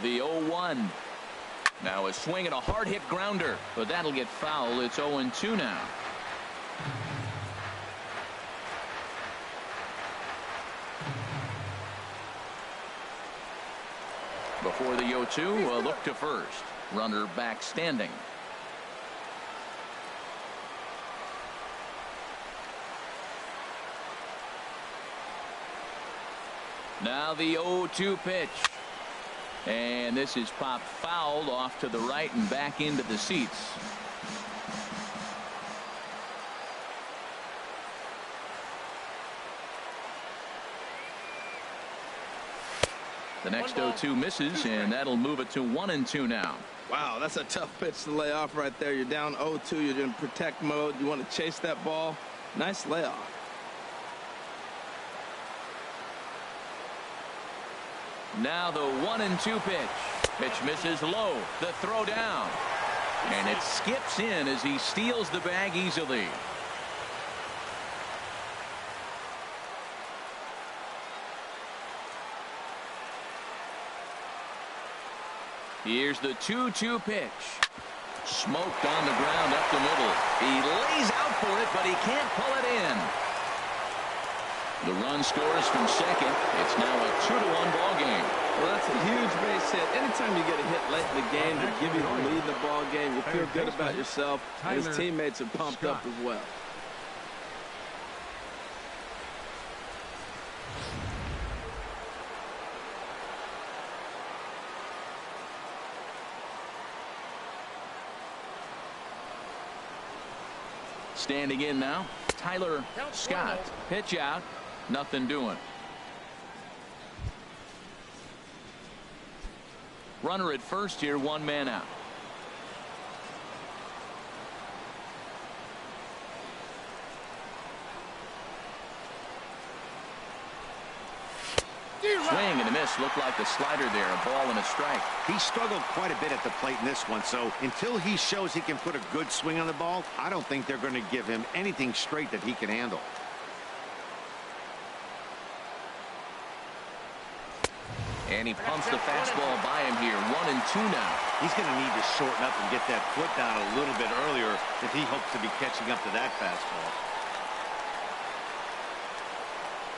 The 0-1. Now a swing and a hard hit grounder, but that'll get foul. It's 0-2 now. Before the 0-2, a look to first. Runner back standing. Now the 0-2 pitch. And this is popped foul off to the right and back into the seats. The next 0-2 misses, and that'll move it to 1-2 now. Wow, that's a tough pitch to lay off right there. You're down 0-2. You're in protect mode. You want to chase that ball. Nice layoff. Now the 1-2 pitch. Pitch misses low. The throw down. And it skips in as he steals the bag easily. Here's the 2-2 pitch. Smoked on the ground up the middle. He lays out for it, but he can't pull it in. The run scores from second. It's now a 2-1 ball game. Well, that's a huge base hit. Anytime you get a hit late in the game to give you the lead in the ball game, you feel good about yourself, and his teammates are pumped up as well. Standing in now, Tyler Scott. Pitch out. Nothing doing. Runner at first here, 1 man out. Swing and a miss. Looked like the slider there. A ball and a strike. He struggled quite a bit at the plate in this one, so until he shows he can put a good swing on the ball, I don't think they're going to give him anything straight that he can handle. And he pumps the fastball by him here. 1-2 now. He's going to need to shorten up and get that foot down a little bit earlier if he hopes to be catching up to that fastball.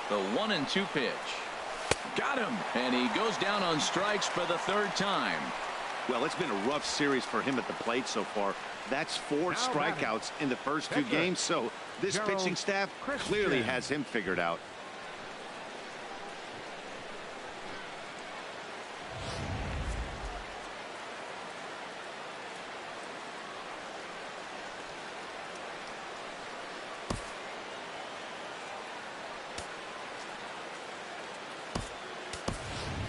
The 1-2 pitch. Got him. And he goes down on strikes for the 3rd time. Well, it's been a rough series for him at the plate so far. That's 4 strikeouts in the first 2 games, so this pitching staff clearly has him figured out.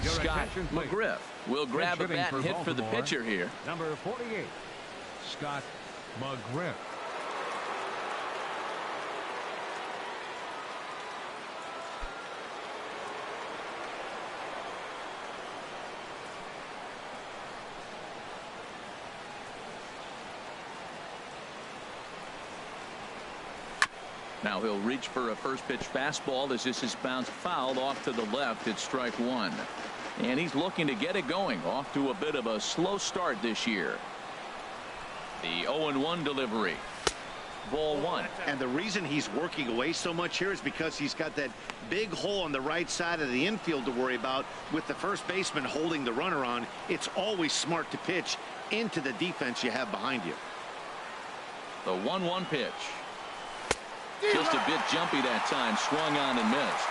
Scott McGriff will grab a bat and hit for the pitcher here. Number 48, Scott McGriff. Now he'll reach for a first pitch fastball as this is bounced foul off to the left. It's strike 1. And he's looking to get it going. Off to a bit of a slow start this year. The 0-1 delivery. Ball 1. And the reason he's working away so much here is because he's got that big hole on the right side of the infield to worry about. With the first baseman holding the runner on, it's always smart to pitch into the defense you have behind you. The 1-1 pitch. Just a bit jumpy that time. Swung on and missed.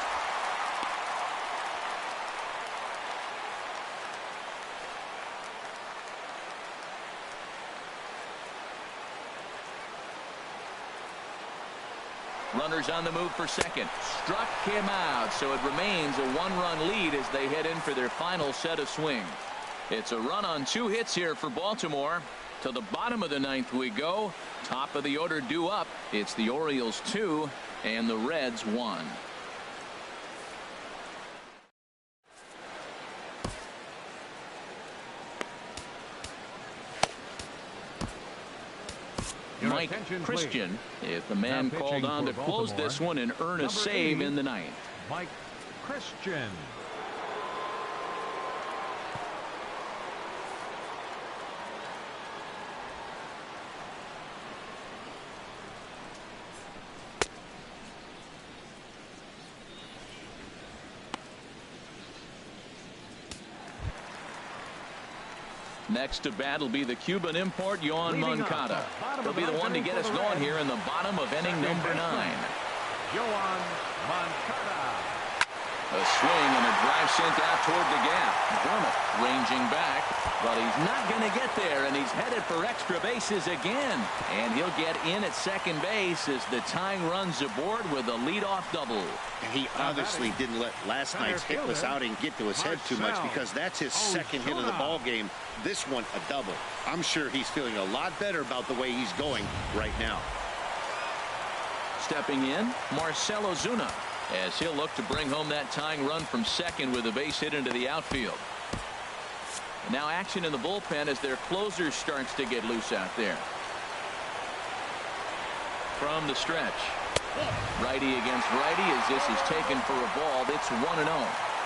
Runners on the move for second. Struck him out, so it remains a 1-run lead as they head in for their final set of swings. It's a run on 2 hits here for Baltimore. To the bottom of the 9th we go. Top of the order due up. It's the Orioles 2 and the Reds 1. Mike Christian is the man called on to close this one and earn a save in the 9th. Mike Christian. Next to bat will be the Cuban import, Yoan Moncada. He'll be the one to get us going here in the bottom of inning number 9. Yoan Moncada. A swing and a drive sent out toward the gap. Burnett ranging back, but he's not going to get there, and he's headed for extra bases again. And he'll get in at second base as the tying run's aboard with a leadoff double. And he obviously didn't let last night's hitless outing get to his head too much, because that's his second hit of the ball game. This one a double. I'm sure he's feeling a lot better about the way he's going right now. Stepping in, Marcell Ozuna, as he'll look to bring home that tying run from second with a base hit into the outfield. And now action in the bullpen as their closer starts to get loose out there. From the stretch. Righty against righty as this is taken for a ball. It's 1-0.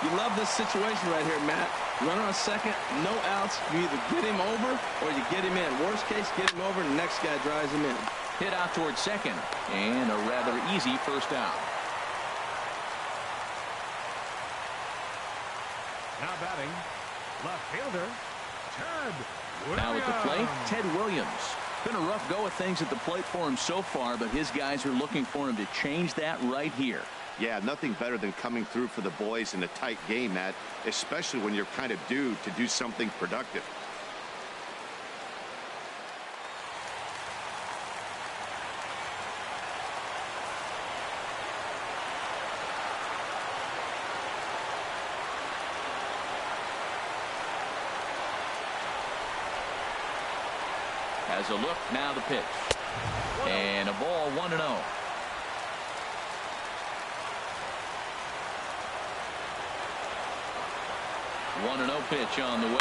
You love this situation right here, Matt. Runner on second, no outs. You either get him over or you get him in. Worst case, get him over and the next guy drives him in. Hit out towards second, and a rather easy first out. Now batting, left fielder, Ted Williams. Now at the plate, Ted Williams. Been a rough go of things at the plate for him so far, but his guys are looking for him to change that right here. Yeah, nothing better than coming through for the boys in a tight game, Matt, especially when you're kind of due to do something productive. Has a look, now the pitch. And a ball 1-0. 1-0 pitch on the way.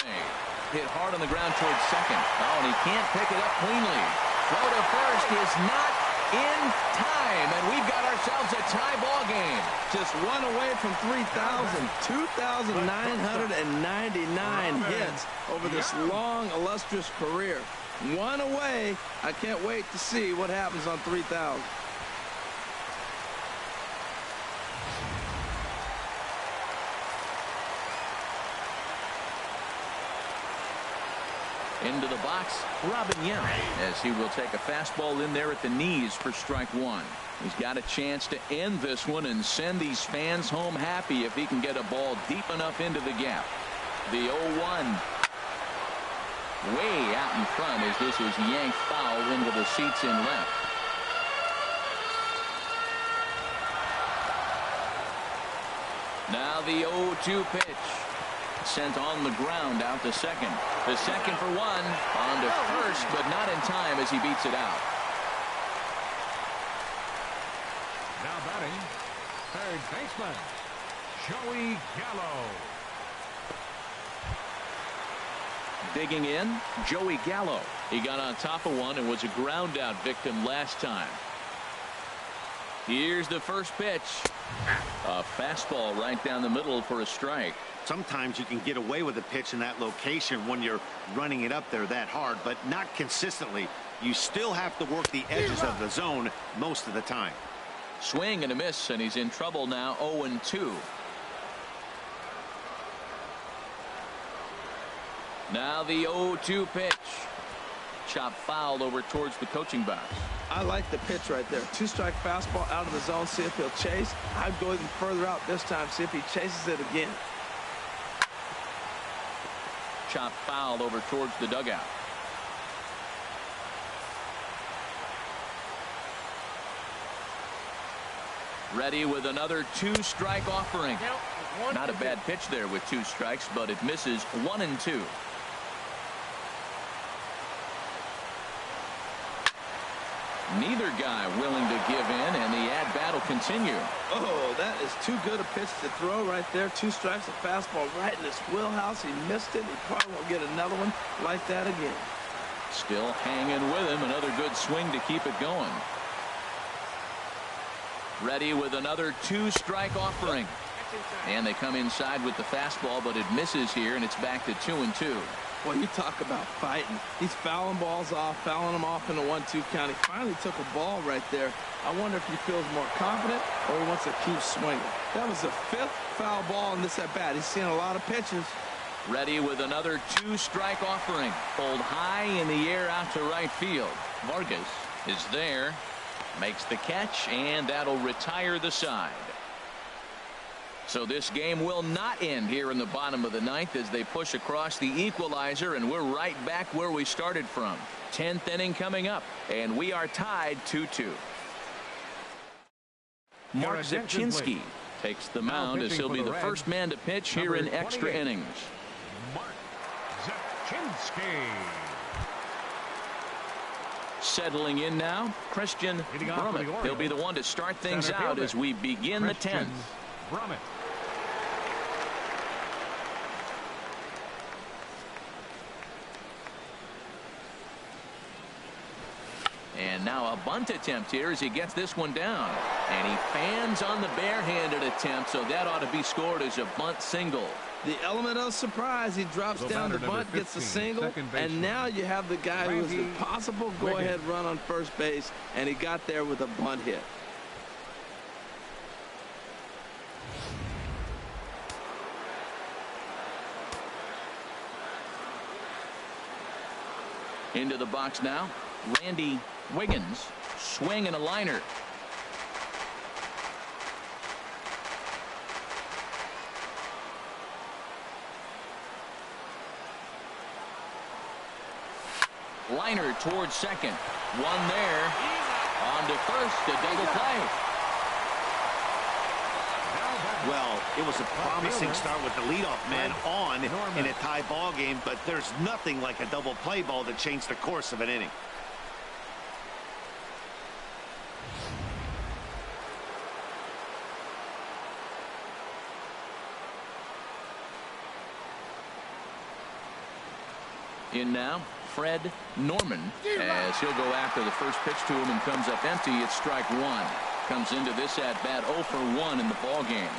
Hit hard on the ground towards second. Oh, and he can't pick it up cleanly. Throw to first is not in time, and we've got ourselves a tie ball game. Just one away from 3,000. 2,999 hits over this long, illustrious career. One away. I can't wait to see what happens on 3,000. Into the box, Robin Young, as he will take a fastball in there at the knees for strike one. He's got a chance to end this one and send these fans home happy if he can get a ball deep enough into the gap. The 0-1. Way out in front as this is yanked foul into the seats in left. Now the 0-2 pitch. Sent on the ground out to second. The second for one. On to first, but not in time as he beats it out. Now batting, third baseman, Joey Gallo. Digging in, Joey Gallo. He got on top of one and was a ground out victim last time. Here's the first pitch. A fastball right down the middle for a strike. Sometimes you can get away with a pitch in that location when you're running it up there that hard, but not consistently. You still have to work the edges of the zone most of the time. Swing and a miss, and he's in trouble now. 0-2. Now the 0-2 pitch. Chop foul over towards the coaching box. I like the pitch right there. Two-strike fastball out of the zone. See if he'll chase. I'd go even further out this time. See if he chases it again. Chop foul over towards the dugout. Ready with another two-strike offering. Not a bad pitch there with two strikes, but it misses 1-2. Neither guy willing to give in, and the at-bat will continue. Oh, that is too good a pitch to throw right there. Two strikes, a fastball right in his wheelhouse. He missed it. He probably won't get another one like that again. Still hanging with him. Another good swing to keep it going. Ready with another two-strike offering. And they come inside with the fastball, but it misses here, and it's back to 2-2. Well, you talk about fighting. He's fouling balls off, fouling them off in the 1-2 count. He finally took a ball right there. I wonder if he feels more confident or he wants to keep swinging. That was the fifth foul ball in this at-bat. He's seen a lot of pitches. Ready with another two-strike offering. Pulled high in the air out to right field. Vargas is there. Makes the catch, and that'll retire the side. So this game will not end here in the bottom of the ninth as they push across the equalizer, and we're right back where we started from. 10th inning coming up, and we are tied 2-2. Mark Zipchinski takes the mound as he'll be the first man to pitch here in extra innings. Mark Zipchinski. Settling in now, Christian Brummett. He'll be the one to start things out as we begin the 10th. Brummett. And now a bunt attempt here as he gets this one down. And he fans on the barehanded attempt, so that ought to be scored as a bunt single. The element of surprise, he drops down the bunt, gets a single, and now you have the guy who was the possible go-ahead run on first base, and he got there with a bunt hit. Into the box now, Randy Wiggins. Swing and a liner. Liner towards second. One there. On to first. A double play. Well, It was a promising start with the leadoff man on in a tie ball game, but there's nothing like a double play ball that changed the course of an inning. In now, Fred Norman, as he'll go after the first pitch to him and comes up empty. It's strike one. Comes into this at bat 0 for 1 in the ball game.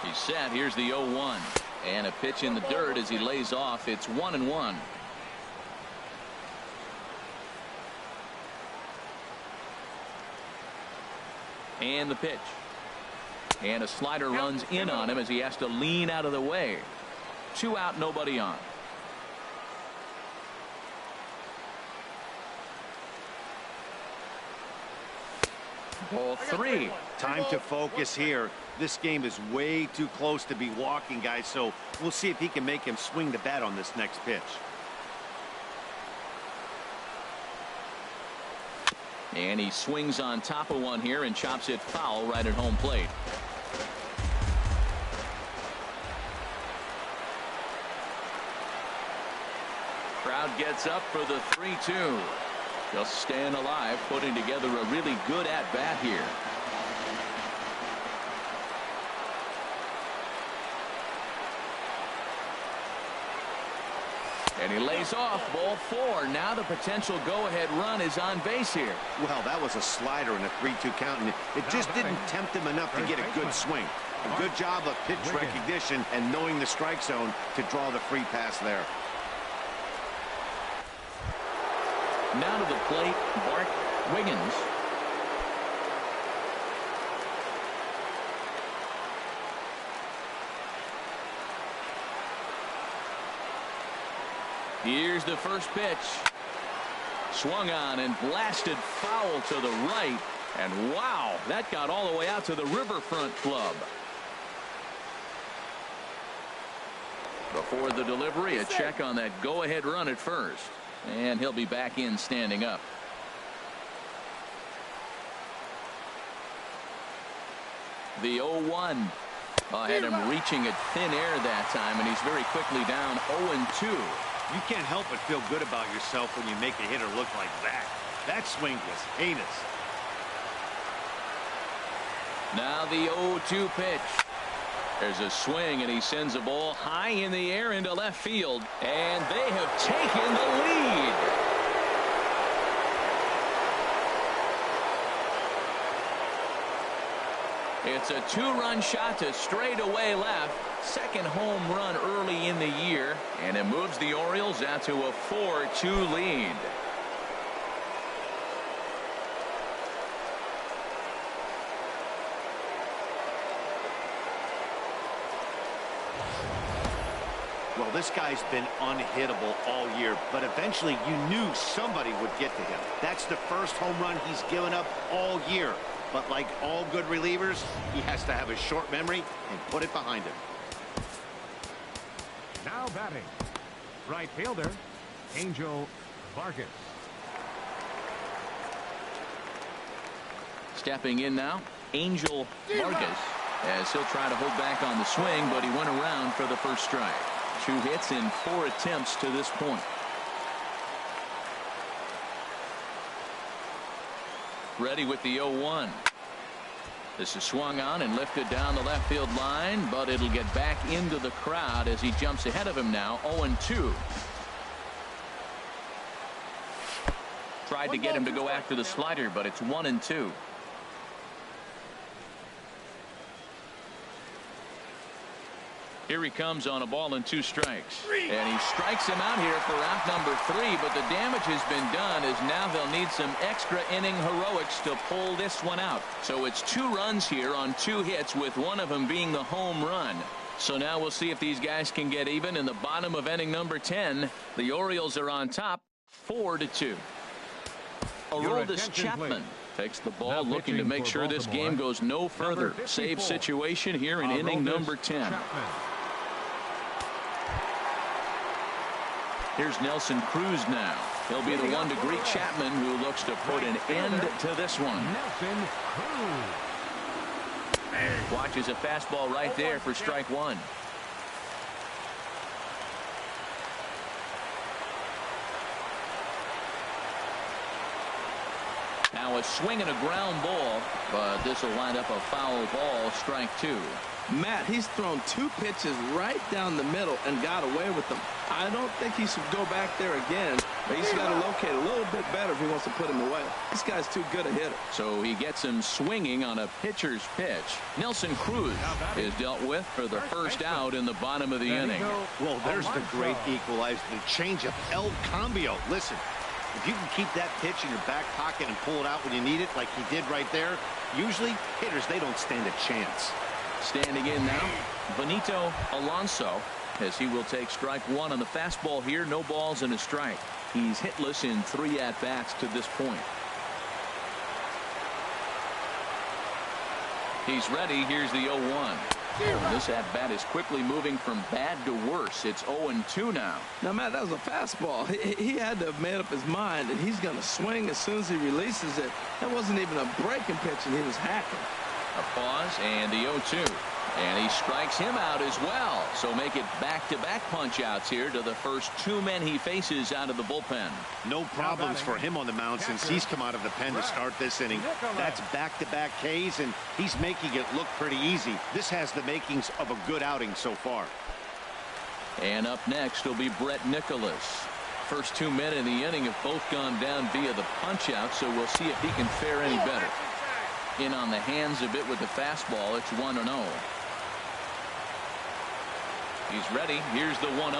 He's set. Here's the 0-1, and a pitch in the dirt as he lays off. It's 1-1. And the pitch, and a slider runs in on him as he has to lean out of the way. 2 out, nobody on. Ball 3. Time to focus here. This game is way too close to be walking, guys, so we'll see if he can make him swing the bat on this next pitch. And he swings on top of one here and chops it foul right at home plate. Crowd gets up for the 3-2. Just staying alive, putting together a really good at-bat here. And he lays off. Ball 4. Now the potential go-ahead run is on base here. Well, that was a slider in a 3-2 count, and it just didn't tempt him enough to get a good swing. A good job of pitch recognition and knowing the strike zone to draw the free pass there. Now to the plate, Bart Wiggins. Here's the first pitch. Swung on and blasted foul to the right. And wow, that got all the way out to the Riverfront Club. Before the delivery, a check on that go-ahead run at first. And he'll be back in standing up. The 0-1. Had him reaching at thin air that time, and he's very quickly down 0-2. You can't help but feel good about yourself when you make a hitter look like that. That swing was heinous. Now the 0-2 pitch. There's a swing, and he sends a ball high in the air into left field. And they have taken the lead. It's a 2-run shot to straightaway left. Second home run early in the year. And it moves the Orioles out to a 4-2 lead. Well, this guy's been unhittable all year, but eventually you knew somebody would get to him. That's the first home run he's given up all year. But like all good relievers, he has to have a short memory and put it behind him. Now batting, right fielder, Angel Vargas. Stepping in now, Angel Vargas, as he'll try to hold back on the swing, but he went around for the first strike. 2 hits in 4 attempts to this point. Ready with the 0-1. This is swung on and lifted down the left field line, but it'll get back into the crowd as he jumps ahead of him now. 0-2. Tried to get him to go after the slider, but it's 1-2. Here he comes on a ball and 2 strikes. And he strikes him out here for out number 3, but the damage has been done as now they'll need some extra inning heroics to pull this one out. So it's 2 runs here on 2 hits, with one of them being the home run. So now we'll see if these guys can get even in the bottom of inning number 10. The Orioles are on top 4-2. Aroldis Chapman takes the ball, looking to make sure this game goes no further. Save situation here in inning number 10. Here's Nelson Cruz now. He'll be the one to greet Chapman, who looks to put an end to this one. Nelson Cruz. Watches a fastball right there for strike one. Now a swing and a ground ball, but this will wind up a foul ball, strike two. Matt, he's thrown 2 pitches right down the middle and got away with them. I don't think he should go back there again, but he's got to locate a little bit better if he wants to put him away. This guy's too good a hitter. So he gets him swinging on a pitcher's pitch. Nelson Cruz is dealt with for the first out in the bottom of the inning. Well, there's the great equalizer, the changeup, El Cambio. Listen, if you can keep that pitch in your back pocket and pull it out when you need it like he did right there, usually hitters, they don't stand a chance. Standing in now, Benito Alonso, as he will take strike one on the fastball here. No balls and a strike. He's hitless in 3 at-bats to this point. He's ready. Here's the 0-1. This at-bat is quickly moving from bad to worse. It's 0-2 now. Now, Matt, that was a fastball. He had to have made up his mind, and he's going to swing as soon as he releases it. That wasn't even a breaking pitch, and he was hacking. A pause and the 0-2. And he strikes him out as well. So make it back-to-back punch-outs here to the first 2 men he faces out of the bullpen. No problems for him on the mound since he's come out of the pen to start this inning. That's back-to-back Ks, and he's making it look pretty easy. This has the makings of a good outing so far. And up next will be Brett Nicholas. First 2 men in the inning have both gone down via the punch-out, so we'll see if he can fare any better. In on the hands a bit with the fastball. It's 1-0. He's ready. Here's the 1-0.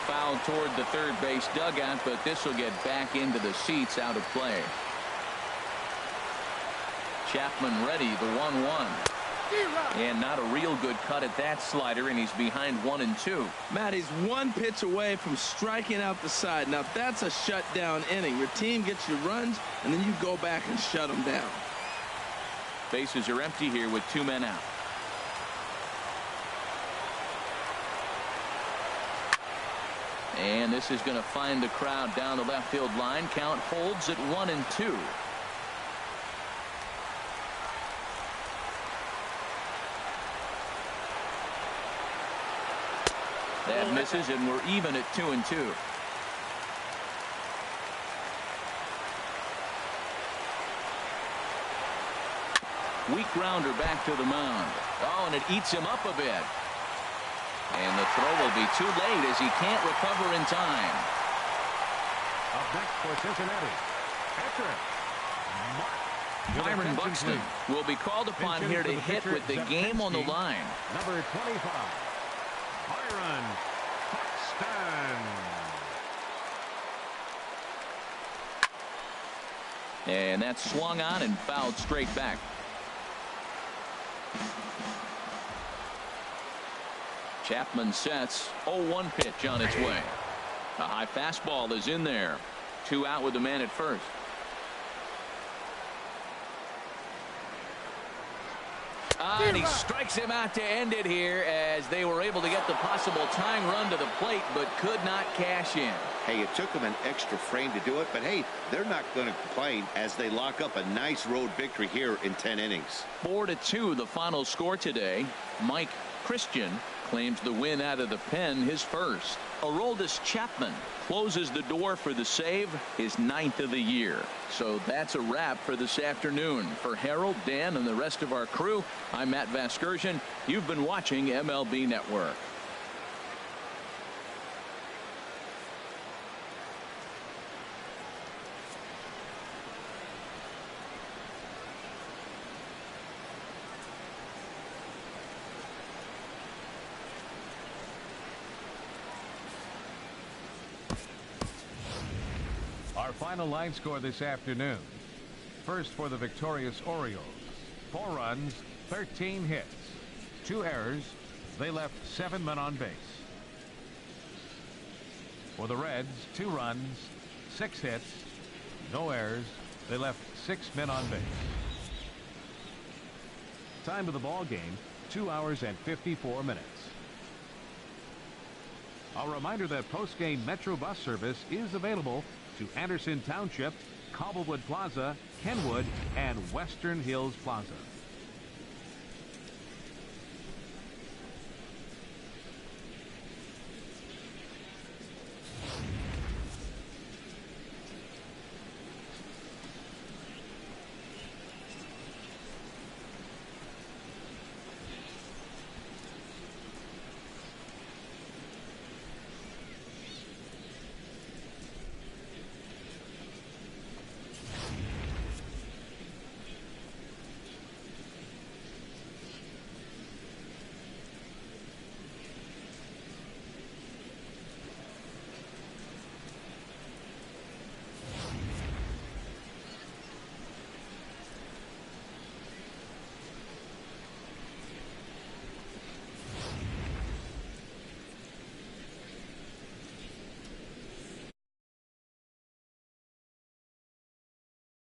Foul toward the third base dugout, but this will get back into the seats, out of play. Chapman ready. The 1-1. And not a real good cut at that slider, and he's behind 1-2. Matt, he's 1 pitch away from striking out the side. Now, that's a shutdown inning. Your team gets your runs, and then you go back and shut them down. Bases are empty here with 2 men out. And this is going to find the crowd down the left field line. Count holds at 1-2. That misses, and we're even at 2-2. Weak grounder back to the mound. Oh, and it eats him up a bit. And the throw will be too late as he can't recover in time. Up next for Cincinnati, catcher Byron Buxton will be called upon here to hit with the game on the line. Number 25, Byron Buxton. And that's swung on and fouled straight back. Chapman sets. 0-1 pitch on its way. A high fastball is in there. 2 out with the man at first. And he strikes him out to end it here, as they were able to get the possible tying run to the plate, but could not cash in. Hey, it took them an extra frame to do it, but hey, they're not going to complain as they lock up a nice road victory here in 10 innings. 4-2 the final score today. Mike Christian claims the win out of the pen, his first. Aroldis Chapman closes the door for the save, his 9th of the year. So that's a wrap for this afternoon. For Harold, Dan, and the rest of our crew, I'm Matt Vasgersian. You've been watching MLB Network. Our final line score this afternoon. First for the victorious Orioles. 4 runs, 13 hits, 2 errors. They left 7 men on base. For the Reds, 2 runs, 6 hits, no errors. They left 6 men on base. Time of the ball game, 2 hours and 54 minutes. A reminder that post-game Metro bus service is available to Anderson Township, Cobblewood Plaza, Kenwood, and Western Hills Plaza.